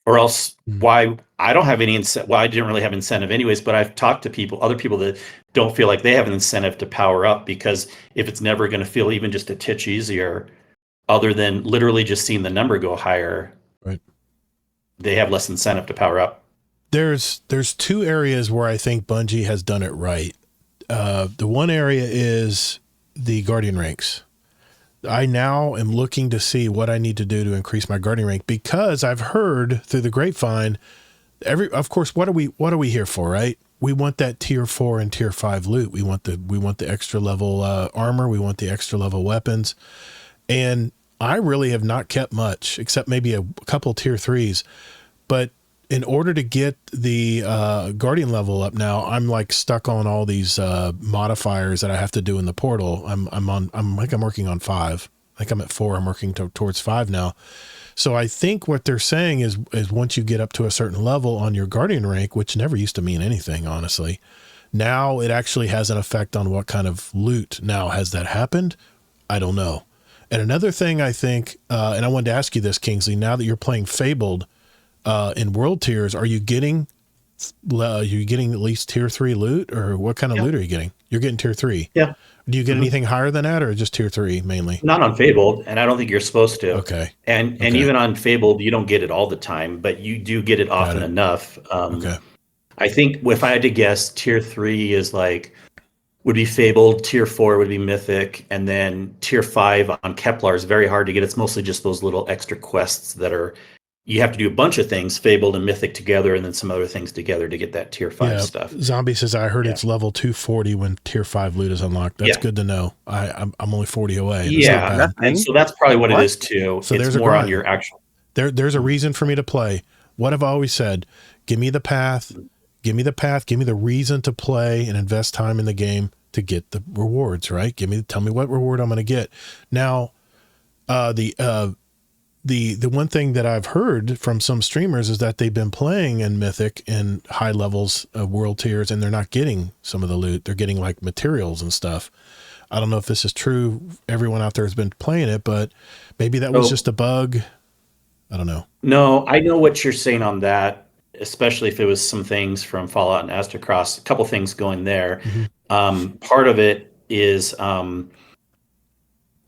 Or else why I don't have any incentive. Well, I didn't really have incentive anyways, but I've talked to other people that don't feel like they have an incentive to power up because if it's never going to feel even just a titch easier, other than literally just seeing the number go higher, right? They have less incentive to power up. There's two areas where I think Bungie has done it right. The one area is the Guardian ranks. I now am looking to see what I need to do to increase my Guardian rank because I've heard through the grapevine, of course, what are we here for, right? We want that tier 4 and tier 5 loot. We want the extra level armor. We want the extra level weapons. And I really have not kept much except maybe a couple tier 3s, but in order to get the Guardian level up now, I'm like stuck on all these modifiers that I have to do in the portal. I'm working on 5. I think I'm at 4. I'm working towards 5 now. So I think what they're saying is once you get up to a certain level on your Guardian rank, which never used to mean anything, honestly, now it actually has an effect on what kind of loot. Now, has that happened? I don't know. And another thing I think, and I wanted to ask you this, Kingsley, now that you're playing Fabled, in world tiers, are you getting at least tier 3 loot, or what kind of loot are you getting? You're getting tier 3. Yeah. Do you get anything higher than that, or just tier 3 mainly? Not on Fabled, and I don't think you're supposed to. Okay. And even on Fabled, you don't get it all the time, but you do get it often enough. Okay. I think if I had to guess, tier 3 would be Fabled, tier 4 would be Mythic, and then tier 5 on Kepler is very hard to get. It's mostly just those little extra quests that are. You have to do a bunch of things, Fabled and Mythic together, and then some other things together to get that tier 5 stuff. Zombie says, I heard it's level 240 when tier 5 loot is unlocked. That's good to know. I'm only 40 away. And so that's probably what it is too. So it's more on your actual. There's a reason for me to play. What I've always said, give me the path, give me the reason to play and invest time in the game to get the rewards, right? Tell me what reward I'm going to get. Now, the one thing that I've heard from some streamers is that they've been playing in Mythic in high levels of world tiers and they're not getting some of the loot. They're getting like materials and stuff. I don't know if this is true. Everyone out there has been playing it, but maybe that was just a bug. I don't know. No, I know what you're saying on that, especially if it was some things from Fallout and Aztecross. A couple things going there. Part of it is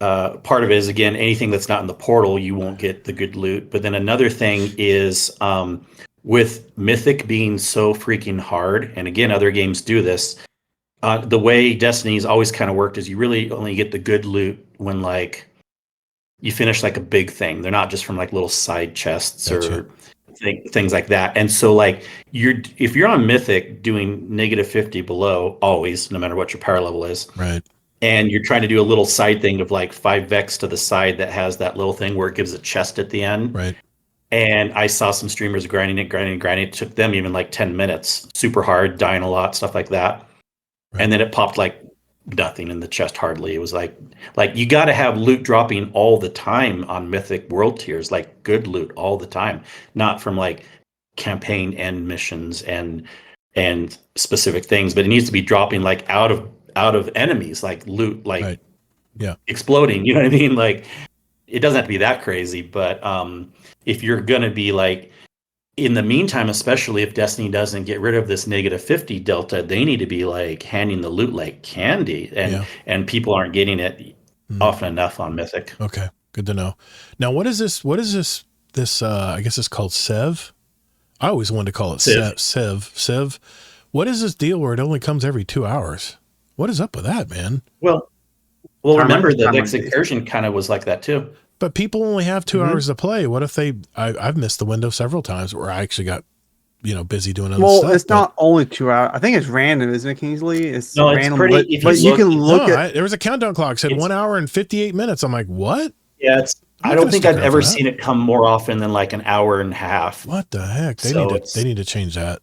again anything that's not in the portal, you won't get the good loot. But then another thing is with Mythic being so freaking hard, and again, other games do this. The way Destiny's always kind of worked is you really only get the good loot when like you finish like a big thing. They're not just from like little side chests or things like that. And so like if you're on Mythic doing -50 below always, no matter what your power level is, right? And you're trying to do a little side thing of like 5 Vex to the side that has that little thing where it gives a chest at the end, right? And I saw some streamers grinding it. It took them even like 10 minutes, super hard, dying a lot, stuff like that. Right. And then it popped like nothing in the chest hardly. It was like you got to have loot dropping all the time on Mythic world tiers, like good loot all the time, not from like campaign end missions and specific things, but it needs to be dropping like out of enemies, like loot, like right. Yeah, exploding. You know what I mean? Like it doesn't have to be that crazy, but if you're gonna be like, in the meantime, especially if Destiny doesn't get rid of this -50 delta, they need to be like handing the loot like candy, and people aren't getting it often enough on Mythic. Okay, good to know. Now, what is this? This I guess it's called Sev. I always wanted to call it Sev. What is this deal where it only comes every 2 hours? What is up with that, man? Well, remember the Vex Incursion kind of was like that too. But people only have 2 hours to play. What if I've missed the window several times where I actually got, busy doing other stuff. Well, it's not only 2 hours. I think it's random, isn't it, Kingsley? It's random, pretty, but you can look at. There was a countdown clock said 1 hour and 58 minutes. I'm like, what? Yeah, I don't think I've ever seen it come more often than like an hour and a half. What the heck? They need to change that.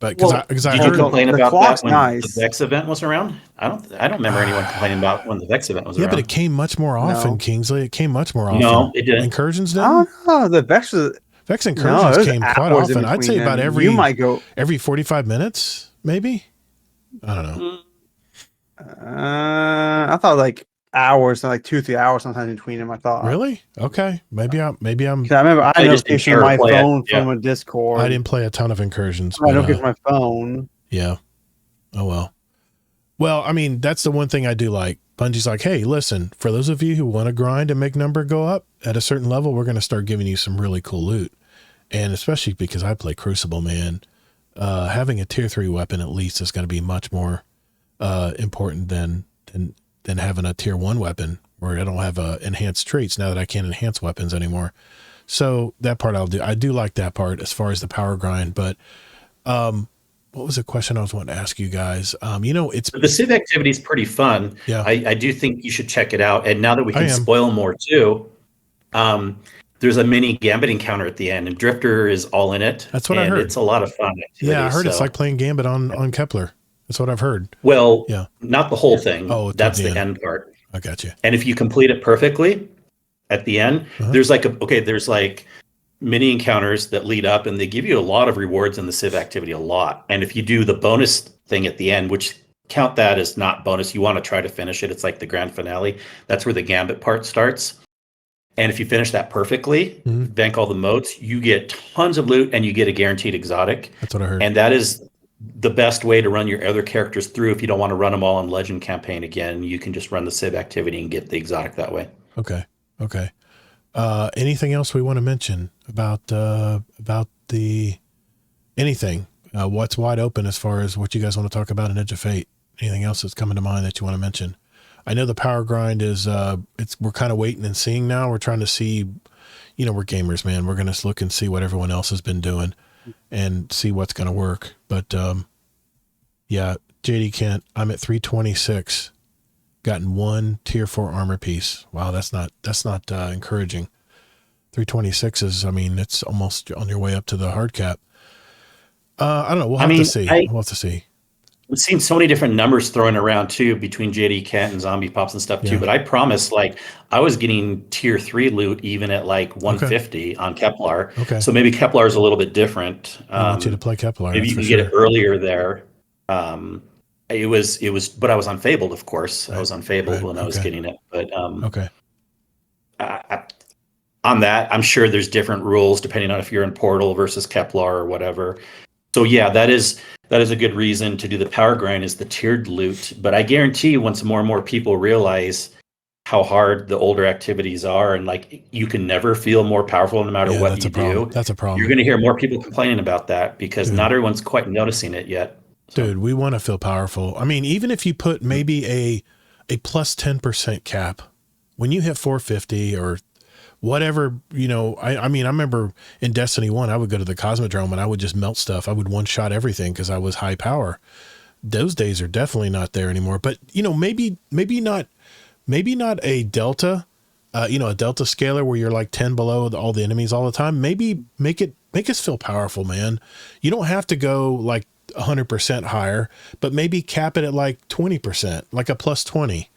But because did you complain about that when the Vex event was around? I don't remember anyone complaining about when the Vex event was around. Yeah, but it came much more often, Kingsley. It came much more often. No, it didn't. Incursions didn't? I don't know. The Vex incursions came quite often. I'd say about you might go every 45 minutes, maybe. I don't know. I thought like hours, like 2-3 hours sometimes in between them. I thought. Really? Okay. Maybe I'm. I remember I had notification on my phone from a Discord. I didn't play a ton of incursions. I don't get my phone. Yeah. Oh well. Well, I mean, that's the one thing I do like. Bungie's like, hey, listen, for those of you who want to grind and make number go up at a certain level, we're going to start giving you some really cool loot. And especially because I play Crucible, man, having a tier 3 weapon at least is going to be much more important than having a tier 1 weapon where I don't have enhanced traits now that I can't enhance weapons anymore. So that part I'll do. I do like that part as far as the power grind, but what was the question I was wanting to ask you guys? It's the Civ activity is pretty fun. Yeah, I do think you should check it out. And now that we can spoil more too, there's a mini Gambit encounter at the end, and Drifter is all in it. That's what I heard. It's a lot of fun activity, yeah, I heard it's like playing Gambit on Kepler. That's what I've heard. Well, yeah, not the whole thing. Oh, that's the end part. I got you. And if you complete it perfectly at the end, there's like mini encounters that lead up, and they give you a lot of rewards in the Civ activity, a lot. And if you do the bonus thing at the end, which count that as not bonus, you want to try to finish it. It's like the grand finale. That's where the Gambit part starts. And if you finish that perfectly, bank all the motes, you get tons of loot and you get a guaranteed exotic. That's what I heard. And that is the best way to run your other characters through. If you don't want to run them all in Legend campaign again, you can just run the Civ activity and get the exotic that way. Okay. Anything else we want to mention about the anything? What's wide open as far as what you guys want to talk about in Edge of Fate? Anything else that's coming to mind that you want to mention? I know the power grind is we're kind of waiting and seeing now. We're trying to see, we're gamers, man. We're going to look and see what everyone else has been doing and see what's going to work. But yeah, JD Kent, I'm at 326. Gotten 1 tier 4 armor piece. Wow, that's not encouraging. 326 is, it's almost on your way up to the hard cap. I don't know. We'll have to see. We'll have to see. We've seen so many different numbers thrown around too between JD Kent and Zombie Pops and stuff too. But I promise, I was getting tier 3 loot even at 150 on Kepler. Okay. So maybe Kepler is a little bit different. I want you to play Kepler. Maybe you can get it earlier there. It was, but I was unfabled, of course. I was unfabled when I was getting it. But okay. on that, I'm sure there's different rules depending on if you're in Portal versus Kepler or whatever. So yeah, that is a good reason to do the power grind, is the tiered loot. But I guarantee you, once more and more people realize how hard the older activities are, and like you can never feel more powerful no matter what you do. That's a problem. You're going to hear more people complaining about that because not everyone's quite noticing it yet. So. Dude, we want to feel powerful. I mean, even if you put maybe a plus 10% cap, when you hit 450 or whatever, you know, I mean, I remember in Destiny 1, I would go to the Cosmodrome and I would just melt stuff. I would one-shot everything because I was high power. Those days are definitely not there anymore. But, you know, maybe not a delta, a delta scaler where you're like 10 below all the enemies all the time. Maybe make us feel powerful, man. You don't have to go like 100% higher, but maybe cap it at like 20%, like a plus 20.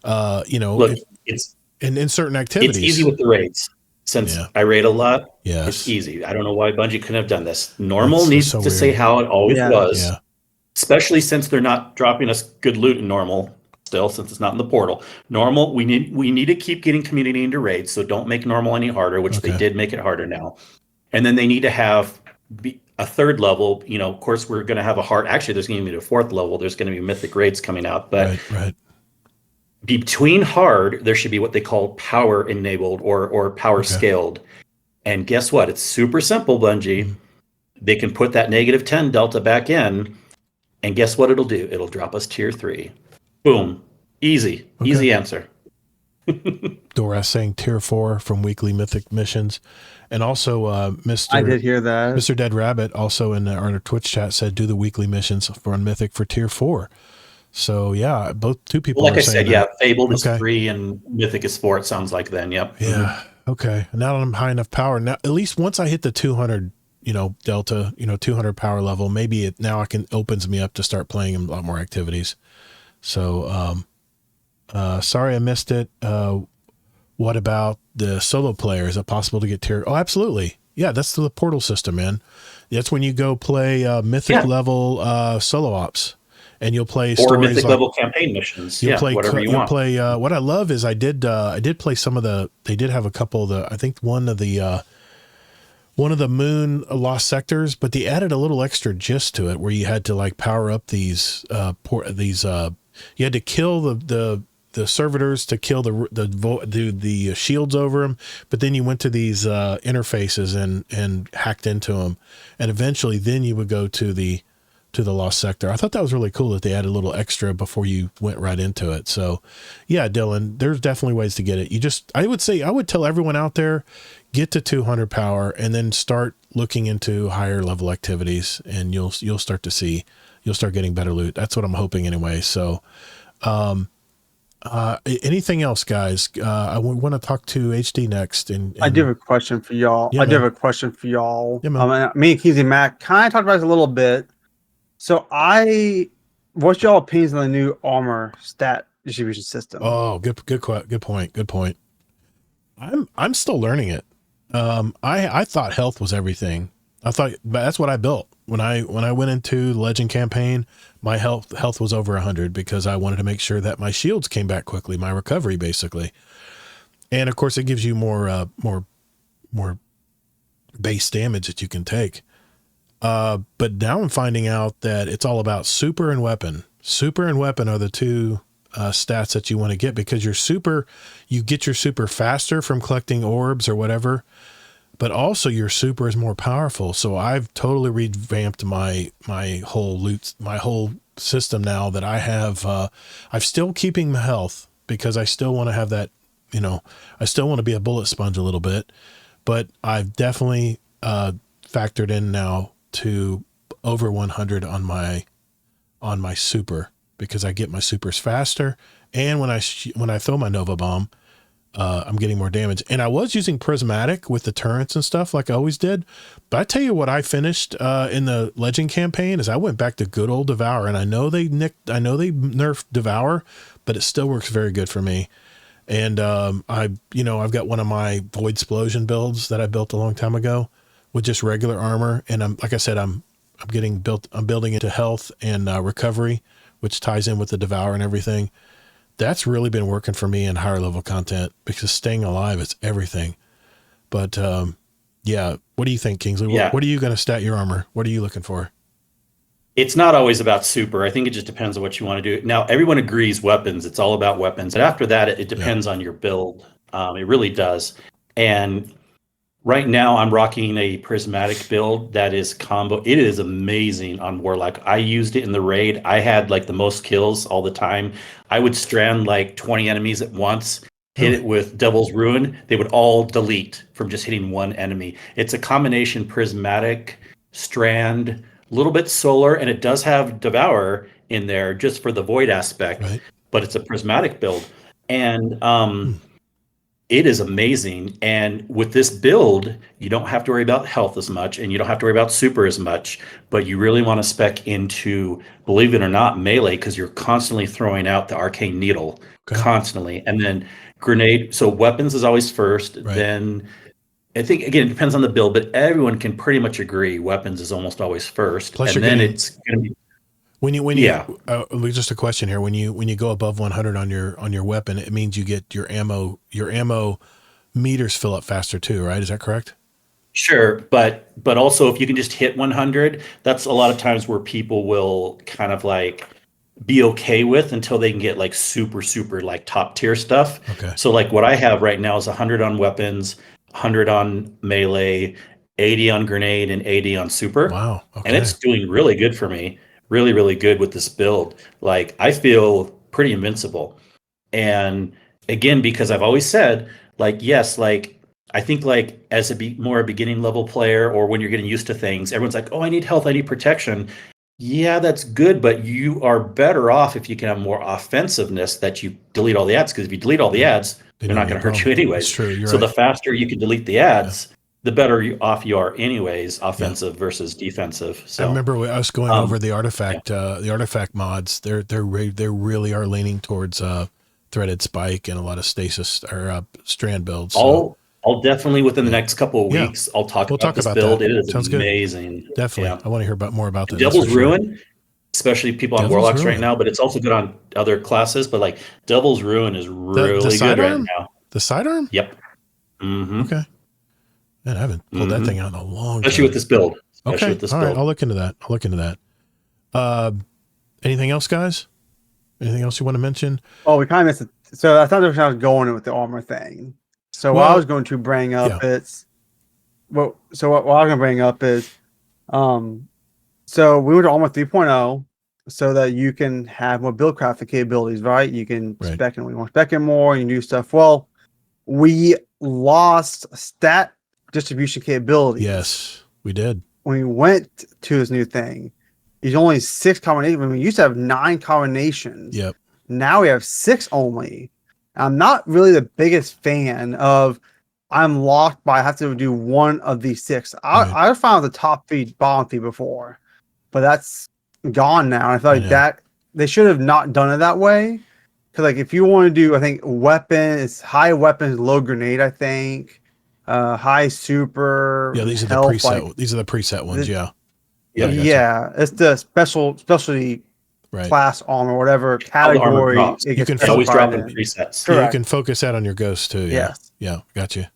Look, it's in certain activities. It's easy with the raids. Since I raid a lot, yes. It's easy. I don't know why Bungie couldn't have done this. Normal needs to say how it always was, especially since they're not dropping us good loot in normal. Still, since it's not in the portal, normal, we need to keep getting community into raids. So don't make normal any harder, which they did make it harder now. And then they need to have a third level. You know, of course, we're going to have a hard. Actually, there's going to be a fourth level. There's going to be mythic raids coming out, but between hard, there should be what they call power enabled or power scaled. And guess what? It's super simple, Bungie. They can put that -10 delta back in, and guess what it'll do? It'll drop us tier 3. Boom. Easy. Easy answer. Doras saying tier 4 from weekly mythic missions. And also Mr. I did hear that. Mr. Dead Rabbit also in our Twitch chat said do the weekly missions for mythic for tier 4. So yeah, two people. Well, like I said, Fabled is 3 and Mythic is 4. It sounds like then. Yep. Yeah. Okay. Now that I'm high enough power, now at least once I hit the 200, delta, 200 power level, maybe now opens me up to start playing a lot more activities. So, sorry I missed it. What about the solo player? Is it possible to get tier? Oh, absolutely. Yeah, that's the portal system, man. That's when you go play mythic level solo ops, and you'll play or mythic level campaign missions. Play whatever you want. Play. What I love is I did play some of the. They did have a couple of the. I think one of the moon lost sectors, but they added a little extra gist to it where you had to like power up these. You had to kill the servitors to kill the shields over them, but then you went to these interfaces and hacked into them, and eventually then you would go to the lost sector. I thought that was really cool that they added a little extra before you went right into it. So yeah, Dylan, there's definitely ways to get it. I would tell everyone out there, get to 200 power and then start looking into higher level activities, and you'll start getting better loot. That's what I'm hoping anyway. So, anything else, guys? I want to talk to HD next. And I do have a question for y'all. Yeah, Yeah, man. Yeah, Me and Kingsleymac kind of talked about this a little bit. So what's y'all opinions on the new armor stat distribution system? Oh, good point. I'm still learning it. I thought health was everything. That's what I built when I went into the Legend campaign. My health was over 100 because I wanted to make sure that my shields came back quickly, my recovery basically. And of course, it gives you more base damage that you can take. But now I'm finding out that it's all about super and weapon. Super and weapon are the two stats that you want to get, because you get your super faster from collecting orbs or whatever, but also your super is more powerful. So I've totally revamped my whole loot, my whole system now that I have. I'm still keeping my health because I still want to have that, I still want to be a bullet sponge a little bit, but I've definitely factored in now to over 100 on my super, because I get my supers faster, and when I throw my Nova Bomb, I'm getting more damage. And I was using prismatic with the turrets and stuff like I always did, but I tell you what I finished in the Legend campaign is I went back to good old Devour, and I know they nerfed Devour, but it still works very good for me. And I've got one of my Void Explosion builds that I built a long time ago with just regular armor, and I'm building into health and recovery, which ties in with the Devour and everything. That's really been working for me in higher level content, because staying alive is everything. But yeah, what do you think, Kingsley? Yeah. What are you going to stat your armor? What are you looking for? It's not always about super. I think it just depends on what you want to do. Now, everyone agrees weapons. It's all about weapons. And after that, it depends on your build. It really does. And right now, I'm rocking a prismatic build that is combo. It is amazing on Warlock. I used it in the raid. I had like the most kills all the time. I would strand like 20 enemies at once, hit it with Devil's Ruin. They would all delete from just hitting one enemy. It's a combination prismatic, strand, a little bit solar, and it does have Devour in there just for the void aspect, but it's a prismatic build. And it is amazing. And with this build, you don't have to worry about health as much, and you don't have to worry about super as much, but you really want to spec into, believe it or not, melee, because you're constantly throwing out the arcane needle, constantly. And then grenade. So weapons is always first. Then I think, again, it depends on the build, but everyone can pretty much agree weapons is almost always first. Plus and then it's going to be just a question here. When you go above 100 on your weapon, it means you get your ammo meters fill up faster too, right? Is that correct? Sure, but also if you can just hit 100, that's a lot of times where people will kind of like be okay with until they can get like super like top tier stuff. Okay. So like what I have right now is 100 on weapons, 100 on melee, 80 on grenade, and 80 on super. Wow. Okay. And it's doing really good for me. Really, really good with this build. Like I feel pretty invincible. And again, because I've always said, like, yes, like I think like as more a beginning level player, or when you're getting used to things, everyone's like, oh, I need health, I need protection. Yeah, that's good, but you are better off if you can have more offensiveness, that you delete all the ads, because if you delete all the ads, they're not going to hurt you anyways. That's true. You're so right. The faster you can delete the ads, the better off you are anyways, offensive versus defensive. So I remember us going over the artifact mods. They really are leaning towards threaded spike and a lot of stasis or strand builds. So. I'll definitely within the next couple of weeks, I'll talk about this build. That. It is Sounds amazing. Good. Definitely. Yeah. I want to hear more about that. Devil's Ruin, especially people on Warlocks right now, but it's also good on other classes. But like Devil's Ruin is really good right now. The sidearm? Yep. Mm-hmm. Okay. Man, I haven't pulled that thing out in a long time. Especially with this build. All right. I'll look into that. Anything else, guys? Anything else you want to mention? Oh, we kind of missed it. So I thought I was going with the armor thing. So what I was going to bring up is, so what I was going to bring up is, so we went to Armor 3.0 so that you can have more build crafting capabilities, right? You can spec and we want spec more, and you do stuff. Well, we lost stat distribution capabilities. Yes, we did. When we went to this new thing, there's only 6 combinations. When we used to have 9 combinations. Yep. Now we have 6 only. I'm not really the biggest fan of I'm locked by I have to do one of these 6. I found the top 3, bottom 3 before, but that's gone now. I feel like that they should have not done it that way. Because like if you want to do, I think weapon, it's high weapons, low grenade. I think high super. Yeah, these are the preset. These are the preset ones. Yeah, it's the specialty. Right. Class armor, whatever category. You can always drop in presets. Yeah, you can focus that on your ghost too. Yeah. Yeah. Gotcha.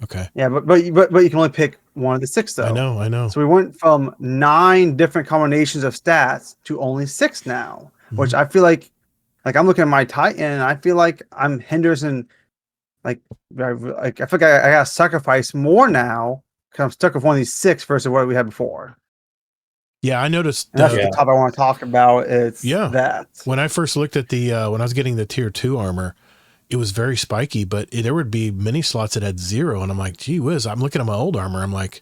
Okay. Yeah, but you can only pick one of the 6 though. I know. So we went from 9 different combinations of stats to only 6 now, which I feel like I'm looking at my Titan and I feel like I'm Henderson. Like I feel like I gotta sacrifice more now because I'm stuck with one of these 6 versus what we had before. Yeah, I noticed. And that's the top I want to talk about. It's that. When I first looked at the when I was getting the tier 2 armor, it was very spiky, but there would be many slots that had 0, and I'm like, gee whiz! I'm looking at my old armor. I'm like,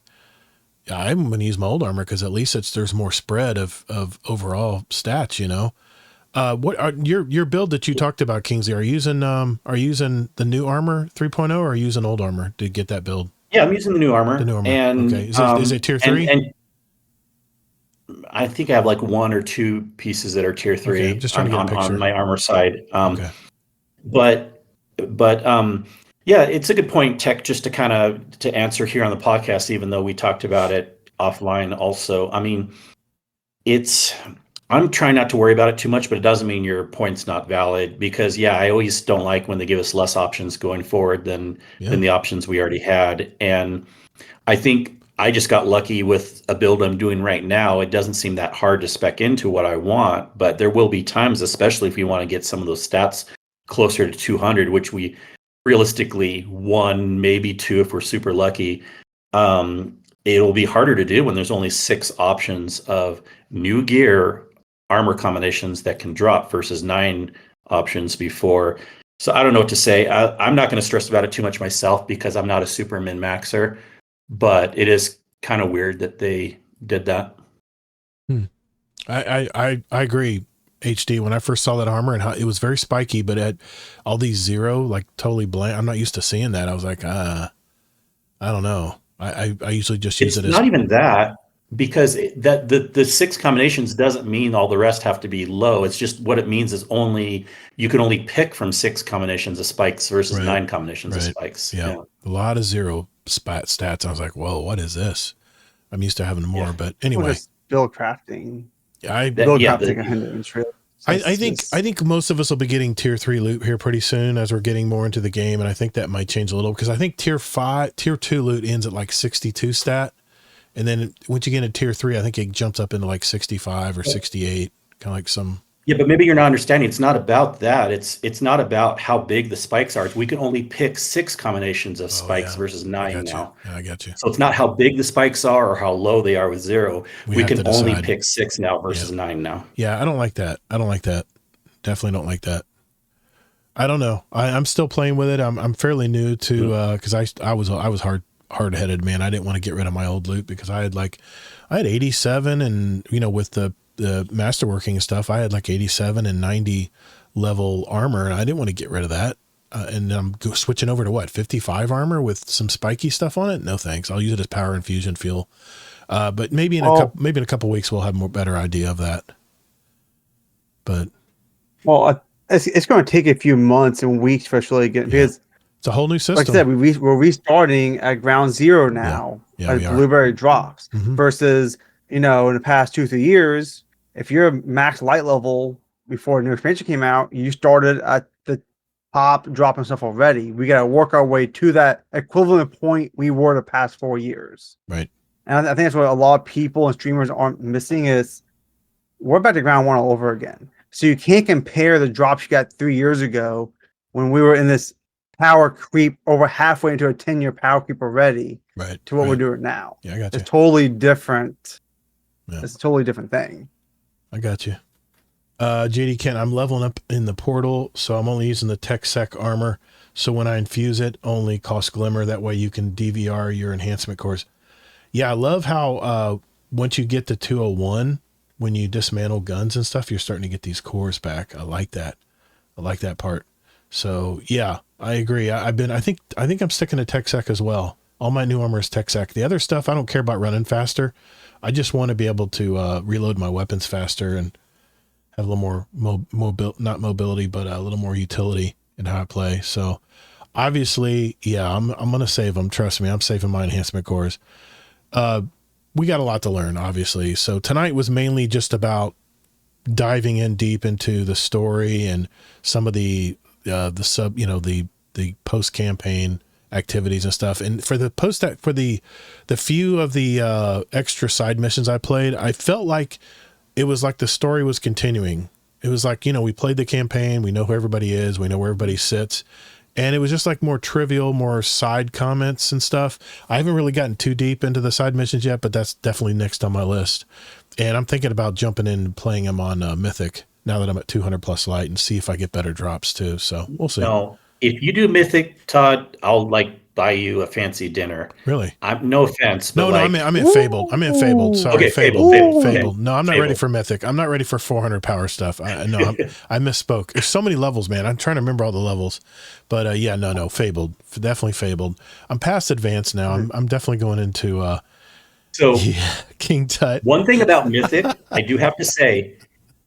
I'm going to use my old armor because at least there's more spread of overall stats. You know, what are your build that you talked about, Kingsley? Are you using the new armor 3.0 or are you using old armor to get that build? Yeah, I'm using the new armor. And okay, is it tier 3? And I think I have like 1 or 2 pieces that are tier 3 okay, just trying to get a picture. On my armor side. But yeah, it's a good point, Tech, just to answer here on the podcast, even though we talked about it offline also. I mean, I'm trying not to worry about it too much, but it doesn't mean your point's not valid because I always don't like when they give us less options going forward than the options we already had. And I think I just got lucky with a build I'm doing right now. It doesn't seem that hard to spec into what I want, but there will be times, especially if we want to get some of those stats closer to 200, which we realistically 1, maybe 2 if we're super lucky. It'll be harder to do when there's only 6 options of new gear armor combinations that can drop versus 9 options before. So I don't know what to say. I'm not going to stress about it too much myself because I'm not a super min-maxer, but it is kind of weird that they did that. I agree, HD. When I first saw that armor, and how it was very spiky, but at all these 0, like totally blank. I'm not used to seeing that. I was like, I don't know. I usually just use it as... It's not even that. Because the 6 combinations doesn't mean all the rest have to be low. It's just what it means is you can only pick from 6 combinations of spikes versus 9 combinations of spikes. Yeah, a lot of 0 stats. I was like, whoa, what is this? I'm used to having more, but anyway. Build crafting. Crafting a hindrance. I think most of us will be getting tier 3 loot here pretty soon as we're getting more into the game, and I think that might change a little because I think tier 2 loot ends at like 62 stat. And then once you get into tier 3, I think it jumps up into like 65 or 68, kind of like some. Yeah, but maybe you're not understanding. It's not about that. It's not about how big the spikes are. We can only pick 6 combinations of spikes versus 9 now. Yeah, I got you. So it's not how big the spikes are or how low they are with 0. We can only pick 6 now versus 9 now. Yeah, I don't like that. Definitely don't like that. I don't know. I'm still playing with it. I'm fairly new to because I was hard-headed, man. I didn't want to get rid of my old loot because I had 87 and with the masterworking and stuff, I had like 87 and 90 level armor, and I didn't want to get rid of that. And I'm switching over to 55 armor with some spiky stuff on it. No thanks. I'll use it as power infusion fuel. But maybe in a couple weeks we'll have a better idea of that. But it's going to take a few months and weeks for us to really get because. It's a whole new system. Like I said, we're restarting at ground 0 now as blueberry drops versus, in the past 2-3 years, if you're max light level before a new expansion came out, you started at the top dropping stuff already. We got to work our way to that equivalent point we were the past 4 years. Right. And I think that's what a lot of people and streamers aren't missing is we're back to ground 1 all over again. So you can't compare the drops you got 3 years ago when we were in this power creep over halfway into a 10-year power creep already to what we're doing now. Yeah, I got you. It's totally different. Yeah. It's a totally different thing. I got you. JD Kent, I'm leveling up in the portal, so I'm only using the tech sec armor. So when I infuse it, only costs glimmer. That way you can DVR your enhancement cores. Yeah, I love how once you get to 201, when you dismantle guns and stuff, you're starting to get these cores back. I like that. I like that part. So yeah, I agree. I think I'm sticking to tech sec as well. All my new armor is tech sec. The other stuff, I don't care about running faster. I just want to be able to reload my weapons faster and have a little more not mobility, but a little more utility in how I play. So obviously, yeah, I'm going to save them. Trust me, I'm saving my enhancement cores. We got a lot to learn, obviously. So tonight was mainly just about diving in deep into the story and some of the post campaign activities and stuff. And for the few of the extra side missions I played, I felt like it was like the story was continuing. It was like, we played the campaign, we know who everybody is, we know where everybody sits. And it was just like more trivial, more side comments and stuff. I haven't really gotten too deep into the side missions yet, but that's definitely next on my list. And I'm thinking about jumping in and playing them on Mythic now that I'm at 200 plus light and see if I get better drops too. So we'll see. No, if you do Mythic, Todd, I'll buy you a fancy dinner. Really? No offense. But I'm in Fabled. I'm in Fabled. Sorry, okay, Fabled. Okay. No, I'm not ready for Mythic. I'm not ready for 400 power stuff. I misspoke. There's so many levels, man. I'm trying to remember all the levels. But no, Fabled. Definitely Fabled. I'm past Advanced now. I'm definitely going into King Tut. One thing about Mythic, I do have to say,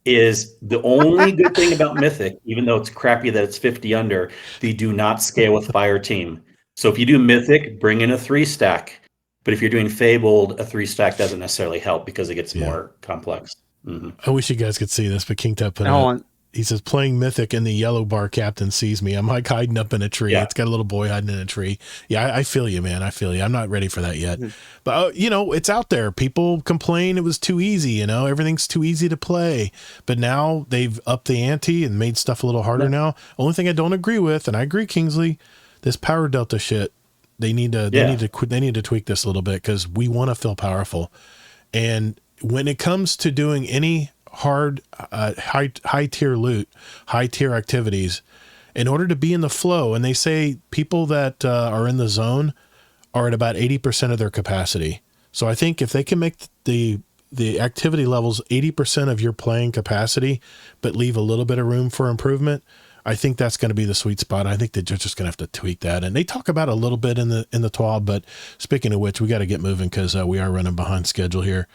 is the only good thing about Mythic, even though it's crappy that it's 50 under, they do not scale with Fire Team. So if you do Mythic, bring in a 3-stack. But if you're doing Fabled, a 3-stack doesn't necessarily help because it gets more complex. Mm-hmm. I wish you guys could see this, but King Tut put he says, playing Mythic and the yellow bar captain sees me. I'm like hiding up in a tree. Yeah. It's got a little boy hiding in a tree. Yeah, I feel you, man. I feel you. I'm not ready for that yet. Mm-hmm. But, it's out there. People complain it was too easy, everything's too easy to play. But now they've upped the ante and made stuff a little harder now. Only thing I don't agree with, and I agree, Kingsley, this power delta shit, they need to tweak this a little bit because we want to feel powerful. And when it comes to doing any hard high tier loot, high tier activities, in order to be in the flow, and they say people that are in the zone are at about 80% of their capacity. So I think if they can make the activity levels 80% of your playing capacity, but leave a little bit of room for improvement, I think that's going to be the sweet spot. I think they're just going to have to tweak that. And they talk about it a little bit in the TWAB, but speaking of which, we got to get moving because we are running behind schedule here.